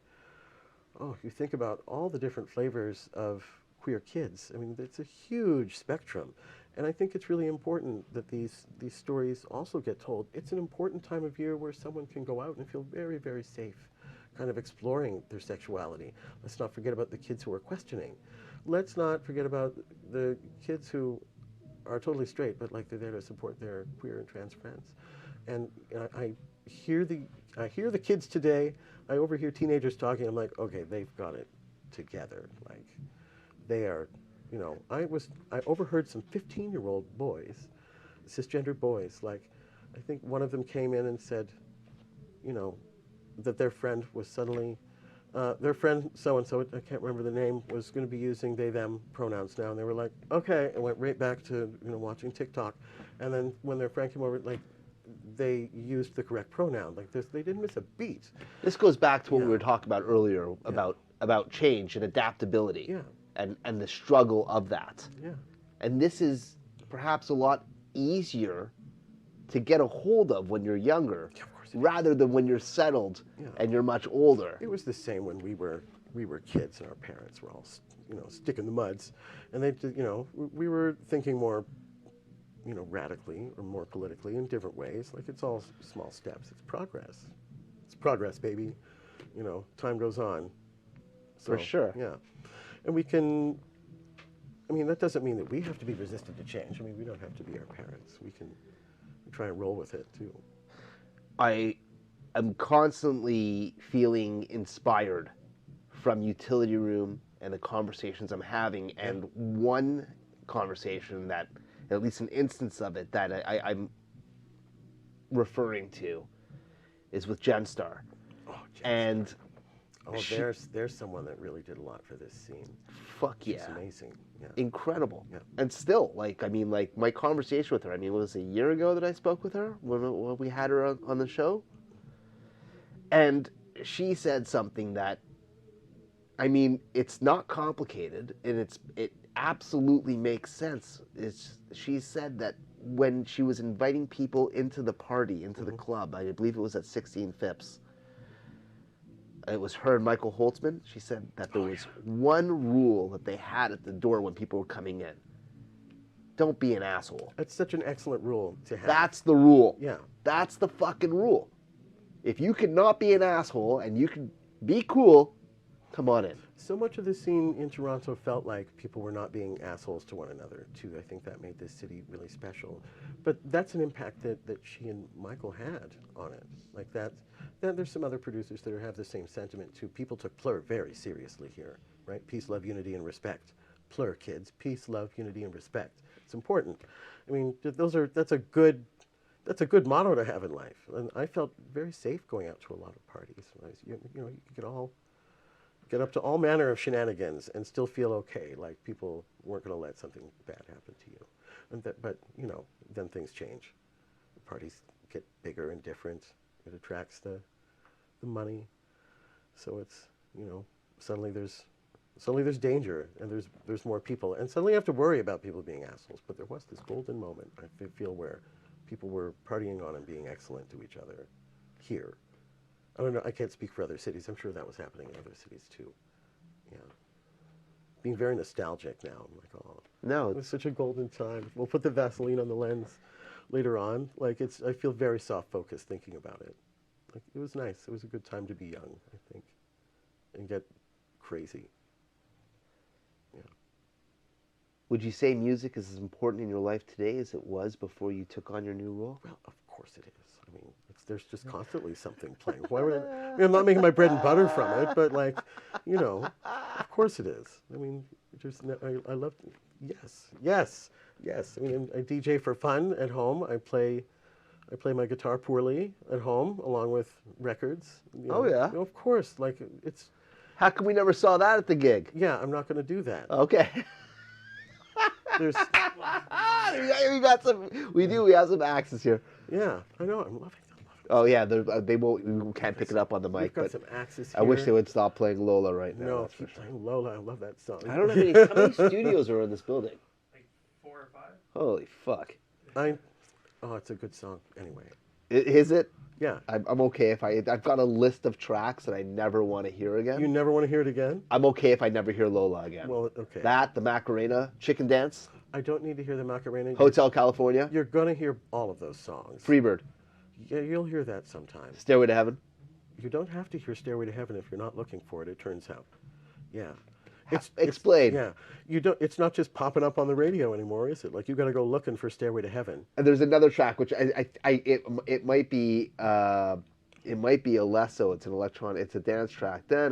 all the different flavors of queer kids. I mean, it's a huge spectrum. And I think it's really important that these stories also get told. It's an important time of year where someone can go out and feel very, very safe, kind of exploring their sexuality. Let's not forget about the kids who are questioning. Let's not forget about the kids who are totally straight, but like they're there to support their queer and trans friends. And I hear the kids today. I overhear teenagers talking. I'm like, okay, they've got it together. Like, they are, you know. I overheard some 15-year-old boys, cisgender boys. Like, I think one of them came in and said, you know, that their friend was suddenly, their friend so-and-so, I can't remember the name, was going to be using they, them pronouns now. And they were like, okay, and went right back to, you know, watching TikTok. And then when their friend came over, like, they used the correct pronoun. Like, they didn't miss a beat. This goes back to what we were talking about earlier about change and adaptability. Yeah. And the struggle of that. Yeah. And this is perhaps a lot easier to get a hold of when you're younger, rather than when you're settled and you're much older. It was the same when we were kids and our parents were all, you know, stick in the muds, and they, you know, we were thinking more, you know, radically or more politically in different ways. Like, it's all small steps. It's progress. It's progress, baby. You know, time goes on. So, For sure. Yeah. And we can, I mean, that doesn't mean that we have to be resistant to change. I mean, we don't have to be our parents. We can try and roll with it, too. I am constantly feeling inspired from Utility Room and the conversations I'm having. And one conversation that, at least an instance of it, that I'm referring to is with Gesner. Oh, Gesner. And there's someone that really did a lot for this scene. Fuck She's yeah. amazing. Yeah. Incredible. Yeah. And still, like, I mean, like, my conversation with her, I mean, was it a year ago that I spoke with her when we had her on the show? And she said something that, I mean, it's not complicated, and it absolutely makes sense. She said that when she was inviting people into the party, into the club, I believe it was at 16 Phipps, it was her and Michael Holtzman. She said that there was one rule that they had at the door when people were coming in. Don't be an asshole. That's such an excellent rule to have. That's the rule. Yeah. That's the fucking rule. If you can not be an asshole and you can be cool, Come on in. So much of the scene in Toronto felt like people were not being assholes to one another, too. I think that made this city really special. But that's an impact that she and Michael had on it. Like that there's some other producers that have the same sentiment, too. People took Plur very seriously here, right? Peace, love, unity, and respect. Plur, kids. Peace, love, unity, and respect. It's important. I mean, that's a good motto to have in life. And I felt very safe going out to a lot of parties. You could all get up to all manner of shenanigans and still feel okay, like people weren't going to let something bad happen to you. But then things change. The parties get bigger and different. It attracts the money. So it's, suddenly there's danger, and there's more people, and suddenly you have to worry about people being assholes. But there was this golden moment, I feel, where people were partying on and being excellent to each other here. I don't know, I can't speak for other cities. I'm sure that was happening in other cities too. Yeah. Being very nostalgic now. I'm like, oh, No, it was such a golden time. We'll put the Vaseline on the lens later on. Like, I feel very soft-focused thinking about it. Like, it was nice. It was a good time to be young, I think, and get crazy. Yeah. would you say music is as important in your life today as it was before you took on your new role? Well, of course it is. I mean, there's just constantly something playing. Why would I'm not making my bread and butter from it, but like, of course it is. I mean, I love, yes. I mean, I DJ for fun at home. I play my guitar poorly at home, along with records. Oh, yeah? Of course. Like, it's... How come we never saw that at the gig? Yeah, I'm not going to do that. Okay. There's... We have some axes here. Yeah, I know. I'm loving it. Oh yeah, they won't. We can't pick it up on the mic. We've got But some axes here. I wish they would stop playing Lola right now. No, keep playing Lola. I love that song. I don't know how many studios are in this building. Like 4 or 5. Holy fuck! Oh, it's a good song. Anyway. Is it? Yeah. I'm okay if I've got a list of tracks that I never want to hear again. You never want to hear it again? I'm okay if I never hear Lola again. Well, okay. That, the Macarena, Chicken Dance, I don't need to hear the Macarena. Hotel California, You're going to hear all of those songs. Freebird, Yeah, you'll hear that sometime. Stairway to Heaven. You don't have to hear Stairway to Heaven if you're not looking for it, it turns out. Yeah. Explain. Yeah. It's not just popping up on the radio anymore, is it? Like, you got to go looking for Stairway to Heaven. And there's another track which it might be Alesso. It's an electronic. It's a dance track. Screw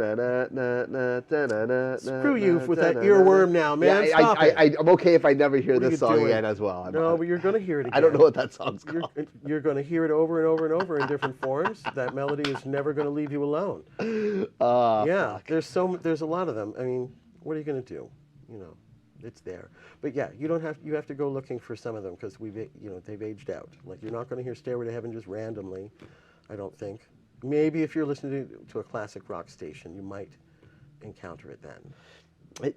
you with that earworm now, man. Yeah, Stop it. I'm okay if I never hear What are this you song doing? again as well. No, but you're going to hear it again. I don't know what that song's called. You're going to hear it over and over and over in different forms. That melody is never going to leave you alone. Yeah, fuck. there's a lot of them. I mean, what are you going to do? It's there. But yeah, you have to go looking for some of them because they've aged out. Like, you're not going to hear Stairway to Heaven just randomly, I don't think. Maybe if you're listening to a classic rock station, you might encounter it then.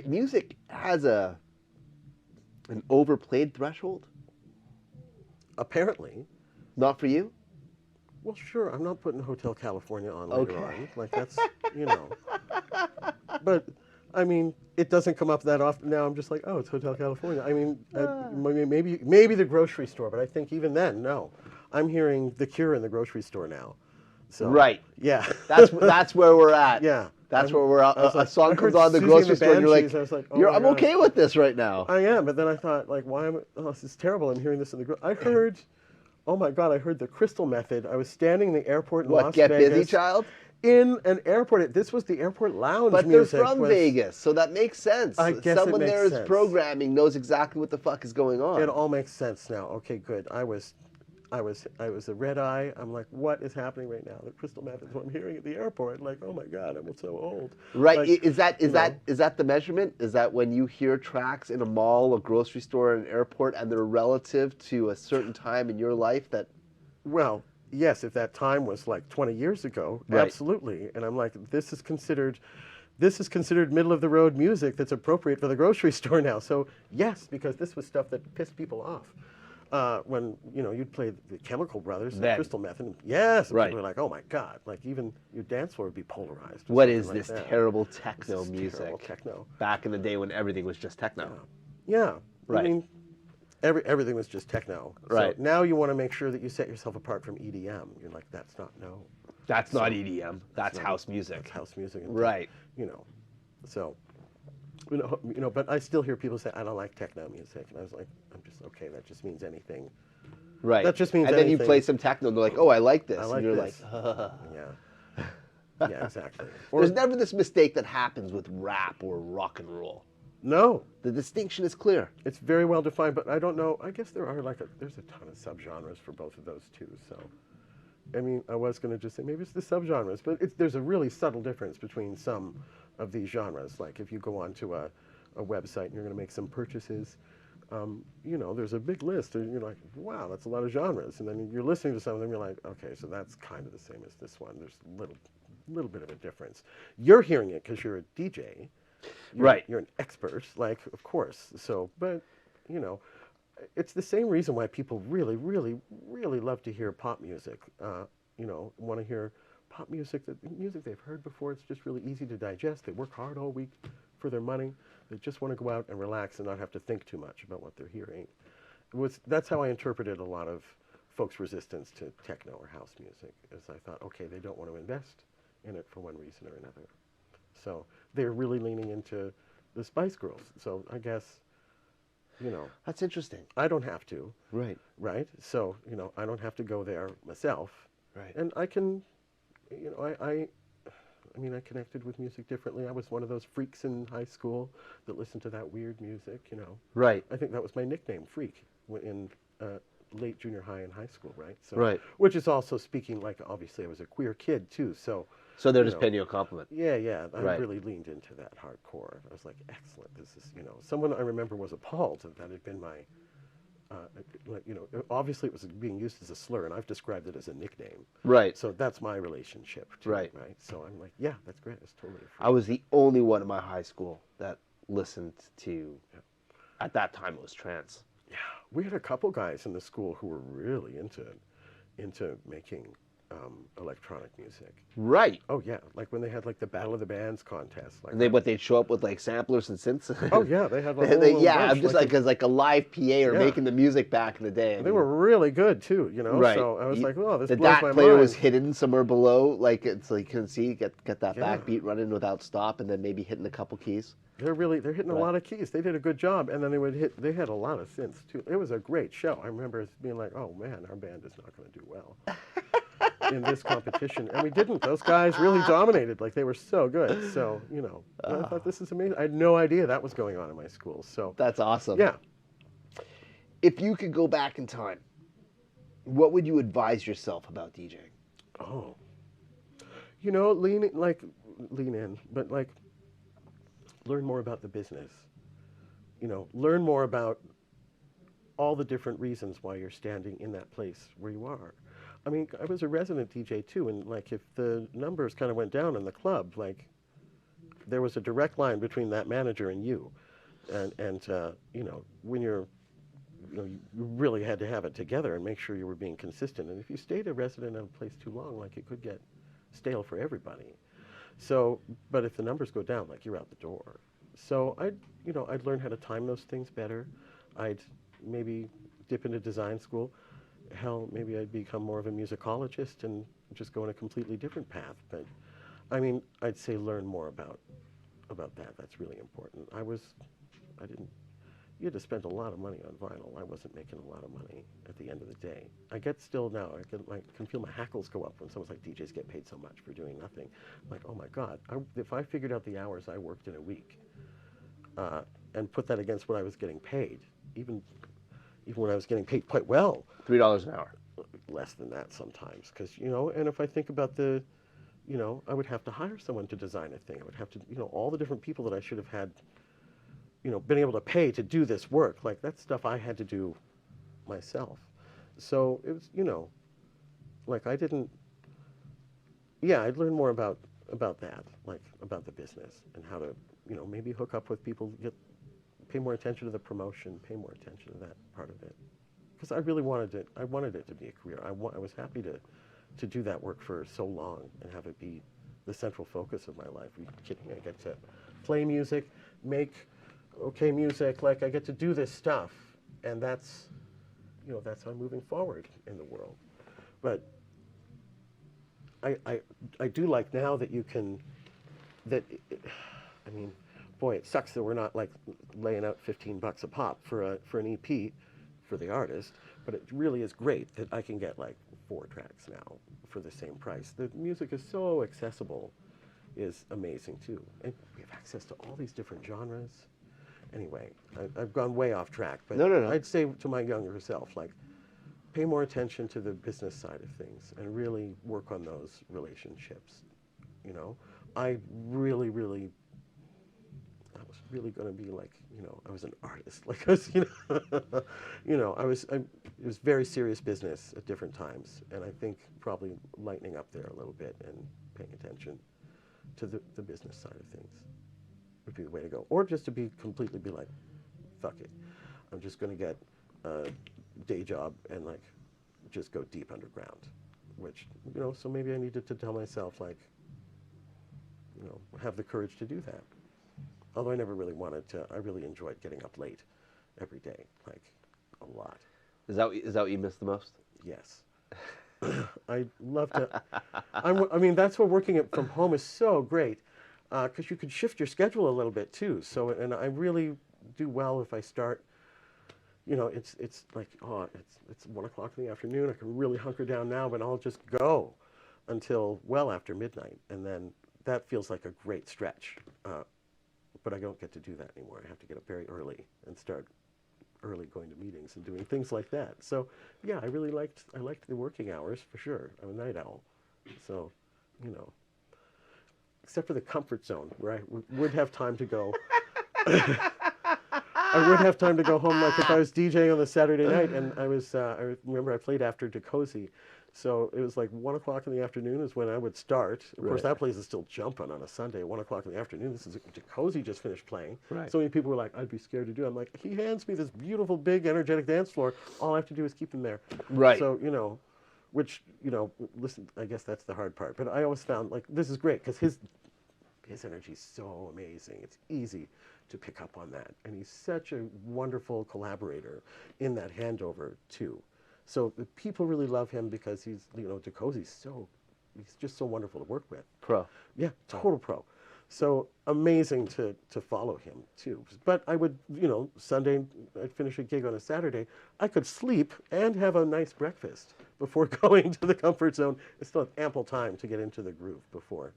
Music has an overplayed threshold. Apparently. Not for you? Well, sure. I'm not putting Hotel California on later on. Like, that's, But, I mean, it doesn't come up that often. Now I'm just like, oh, it's Hotel California. I mean, maybe the grocery store, but I think even then, no. I'm hearing The Cure in the grocery store now. So, Right. Yeah. That's where we're at. Yeah. That's where we're at. A song comes on the Susie grocery and the store and you're like, Banshees, I was like, oh I'm my okay God. with this right now. I am, but then I thought, like, this is terrible. I'm hearing this in the I heard, oh my God, I heard the Crystal Method. I was standing in the airport in Las Get Vegas. Busy Child? In an airport. This was the airport lounge But they're music. from Vegas, so that makes sense. I guess Someone it makes there is sense. programming, knows exactly what the fuck is going on. It all makes sense now. Okay, good. I was a red eye. I'm like, what is happening right now? The Crystal Method is what I'm hearing at the airport. Like, oh my God, I'm so old. Right? Like, Is that the measurement? Is that when you hear tracks in a mall, a grocery store, an airport, and they're relative to a certain time in your life that? Well, yes, if that time was like 20 years ago, Right. Absolutely. And I'm like, this is considered middle of the road music that's appropriate for the grocery store now. So yes, because this was stuff that pissed people off. When you'd play the Chemical Brothers and the Then. Crystal Method, yes, and Right. people were like, oh my God, like even your dance floor would be polarized. or What something is like this that. terrible techno This is music? terrible techno. Back in the day when everything was just techno. Yeah, Right. I mean, everything was just techno. Right. So now you want to make sure that you set yourself apart from EDM. You're like, that's not no. That's not EDM. That's house music. That's house music. And Right. You know, so, but I still hear people say, I don't like techno music. And I was like, I'm just, okay, that just means anything. Right. That just means and then anything. you play some techno and they're like, oh, I like this. I like and you're this. like, Yeah. Yeah, exactly. There's never this mistake that happens with rap or rock and roll. No. The distinction is clear. It's very well defined, but I don't know. I guess there are there's a ton of subgenres for both of those too. So, I mean, I was going to just say maybe it's the subgenres, but there's a really subtle difference between some of these genres. Like if you go onto a website and you're going to make some purchases, there's a big list, and you're like, wow, that's a lot of genres. And then you're listening to some of them, you're like, okay, so that's kind of the same as this one. There's a little bit of a difference. You're hearing it because you're a DJ. Right. You're an expert, like, of course. So, but, it's the same reason why people really, really, really love to hear pop music. Want to hear pop music, music they've heard before. It's just really easy to digest. They work hard all week for their money. They just want to go out and relax and not have to think too much about what they're hearing. That's how I interpreted a lot of folks' resistance to techno or house music, is I thought, okay, they don't want to invest in it for one reason or another. So they're really leaning into the Spice Girls. So I guess, That's interesting. I don't have to. Right. Right? So, I don't have to go there myself. Right. And I can, I connected with music differently. I was one of those freaks in high school that listened to that weird music, Right. I think that was my nickname, Freak, in late junior high and high school, right? So, Right. Which is also speaking, like, obviously I was a queer kid, too, so... So they're just paying you a compliment. Yeah. I Right. really leaned into that hardcore. I was like, excellent. This is, someone I remember was appalled that had been my, obviously it was being used as a slur, and I've described it as a nickname. Right. So that's my relationship to Right. it, right? So I'm like, yeah, that's great. It's totally. I was the only one in my high school that listened to, at that time it was trance. Yeah, we had a couple guys in the school who were really into making electronic music. Right. Oh yeah, like when they had like the Battle of the Bands contest. Like They'd show up with like samplers and synths. Oh yeah, they had like a whole yeah, bunch, I'm just like as like a live PA or making the music back in the day. They were really good too, Right. So I was like, oh, this the blows DAT my player mind. was hidden somewhere below, like it's like you can see, get that Yeah. backbeat running without stop, and then maybe hitting a couple keys. They're hitting a lot of keys. They did a good job, and then they had a lot of synths too. It was a great show. I remember being like, oh man, our band is not going to do well in this competition, and we didn't. Those guys really dominated. Like they were so good. So I thought this is amazing. I had no idea that was going on in my school. So That's awesome. yeah. If you could go back in time, what would you advise yourself about DJing? Oh, lean in, but like learn more about the business. Learn more about all the different reasons why you're standing in that place where you are. I mean, I was a resident DJ too, and like if the numbers kind of went down in the club, like there was a direct line between that manager and you, and when you really had to have it together and make sure you were being consistent. And if you stayed a resident at a place too long, like it could get stale for everybody. So, but if the numbers go down, like you're out the door. So I'd learn how to time those things better. I'd maybe dip into design school. Hell, maybe I'd become more of a musicologist and just go in a completely different path. But I mean, I'd say learn more about that. That's really important. You had to spend a lot of money on vinyl. I wasn't making a lot of money at the end of the day. I get still now, I can feel my hackles go up when someone's like, DJs get paid so much for doing nothing. I'm like, oh my God, if I figured out the hours I worked in a week and put that against what I was getting paid, even when I was getting paid quite well. $3 an hour. Less than that sometimes, because, and if I think about I would have to hire someone to design a thing. I would have to, all the different people that I should have had, been able to pay to do this work. Like, that's stuff I had to do myself. So it was, like I didn't, I'd learn more about that, like about the business and how to, maybe hook up with people, pay more attention to the promotion, pay more attention to that part of it. Because I really wanted it to be a career. I was happy to do that work for so long and have it be the central focus of my life. Are you kidding me? I get to play music, make okay music, like I get to do this stuff, and that's how I'm moving forward in the world. But I do like now that you can, I mean, boy, it sucks that we're not like laying out $15 a pop for an EP for the artist, but it really is great that I can get like 4 tracks now for the same price. The music is so accessible, is amazing too, and we have access to all these different genres. Anyway, I've gone way off track, but No. I'd say to my younger self, like, pay more attention to the business side of things and really work on those relationships. You know, I was really going to be like, you know, I was an artist. Like, I was, it was very serious business at different times. And I think probably lightening up there a little bit and paying attention to the business side of things would be the way to go. Or just to completely be like, fuck it. I'm just going to get a day job and like just go deep underground, which, you know, so maybe I needed to tell myself, like, you know, have the courage to do that. Although I never really wanted to. I really enjoyed getting up late every day, like a lot. Is that what you miss the most? Yes. I love to. I mean, that's what working from home is so great, because you could shift your schedule a little bit too. So, and I really do well if I start. You know, it's like, oh, it's 1 o'clock in the afternoon. I can really hunker down now, but I'll just go until well after midnight, and then that feels like a great stretch. But I don't get to do that anymore. I have to get up very early and start early going to meetings and doing things like that. So, yeah, I liked the working hours for sure. I'm a night owl. So, you know, except for the comfort zone where I would have time to go. I would have time to go home, like if I was DJing on the Saturday night, and I remember I played after Dacozy. So it was like 1 o'clock in the afternoon is when I would start. Of course, that place is still jumping on a Sunday at 1 o'clock in the afternoon. This is Dacozy just finished playing. Right. So many people were like, I'd be scared to do it. I'm like, he hands me this beautiful, big, energetic dance floor. All I have to do is keep him there. Right. So, you know, which, you know, listen, I guess that's the hard part. But I always found, like, this is great because his energy is so amazing. It's easy to pick up on that. And he's such a wonderful collaborator in that handover, too. So the people really love him because he's, you know, Dacozy's he's just so wonderful to work with. Pro. Yeah, total pro. So amazing to follow him too. But I would, you know, Sunday, I'd finish a gig on a Saturday, I could sleep and have a nice breakfast before going to the comfort zone. I still have ample time to get into the groove before,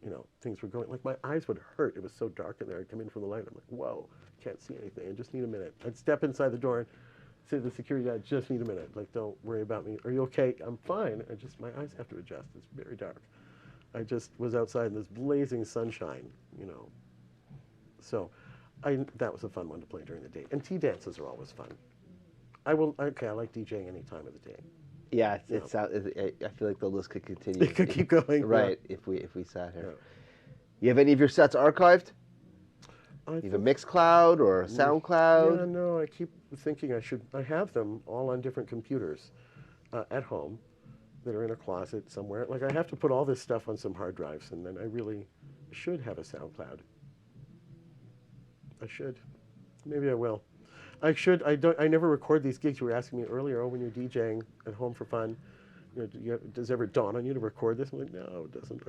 you know, things were going, like my eyes would hurt. It was so dark in there. I'd come in from the light. I'm like, whoa, can't see anything. I just need a minute. I'd step inside the door and say to the security guy, just need a minute. Like, don't worry about me. Are you okay? I'm fine. My eyes have to adjust. It's very dark. I just was outside in this blazing sunshine, you know. So that was a fun one to play during the day. And tea dances are always fun. I like DJing any time of the day. Yeah, I feel like the list could continue. It could keep going. Right, yeah. if we sat here. Yeah. You have any of your sets archived? You have a Mixcloud or a SoundCloud? Yeah, no, I keep thinking I have them all on different computers at home that are in a closet somewhere. Like, I have to put all this stuff on some hard drives, and then I really should have a SoundCloud. I should. Maybe I will. I should. I never record these gigs. You were asking me earlier, when you're DJing at home for fun, you know, does it ever dawn on you to record this? I'm like, no, it doesn't.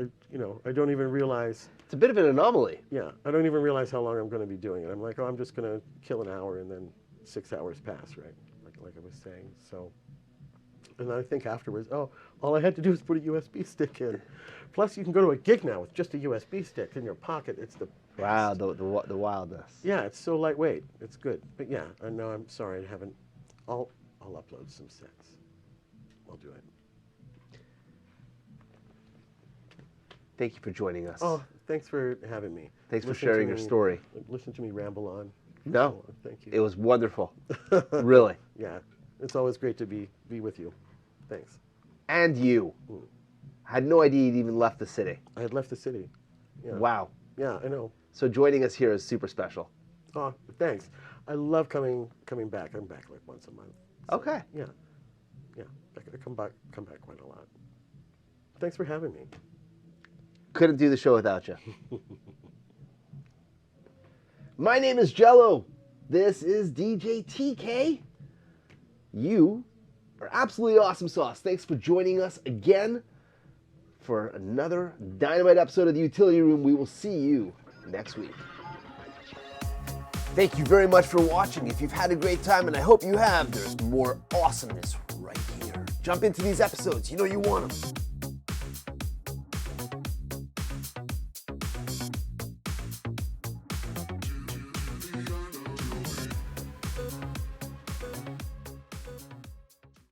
I don't even realize. It's a bit of an anomaly. Yeah, I don't even realize how long I'm going to be doing it. I'm like, I'm just going to kill an hour, and then 6 hours pass, right? Like I was saying. So, and then I think afterwards, all I had to do was put a USB stick in. Plus, you can go to a gig now with just a USB stick in your pocket. It's the best. Wow, the wildness. Yeah, it's so lightweight. It's good. But yeah, I know. I'm sorry, I haven't. I'll upload some sets. I'll do it. Thank you for joining us. Oh, thanks for having me. Thanks for sharing your story. Listen to me ramble on. No, thank you. It was wonderful. Really. Yeah, it's always great to be with you. Thanks. And you. I had no idea you'd even left the city. I had left the city. Yeah. Wow. Yeah, I know. So joining us here is super special. Oh, thanks. I love coming back. I'm back like once a month. So, okay. Yeah. Yeah. I come back quite a lot. Thanks for having me. Couldn't do the show without you. My name is Jello. This is DJ TK. You are absolutely awesome sauce. Thanks for joining us again for another dynamite episode of the Utility Room. We will see you next week. Thank you very much for watching. If you've had a great time, and I hope you have, there's more awesomeness right here. Jump into these episodes. You know you want them.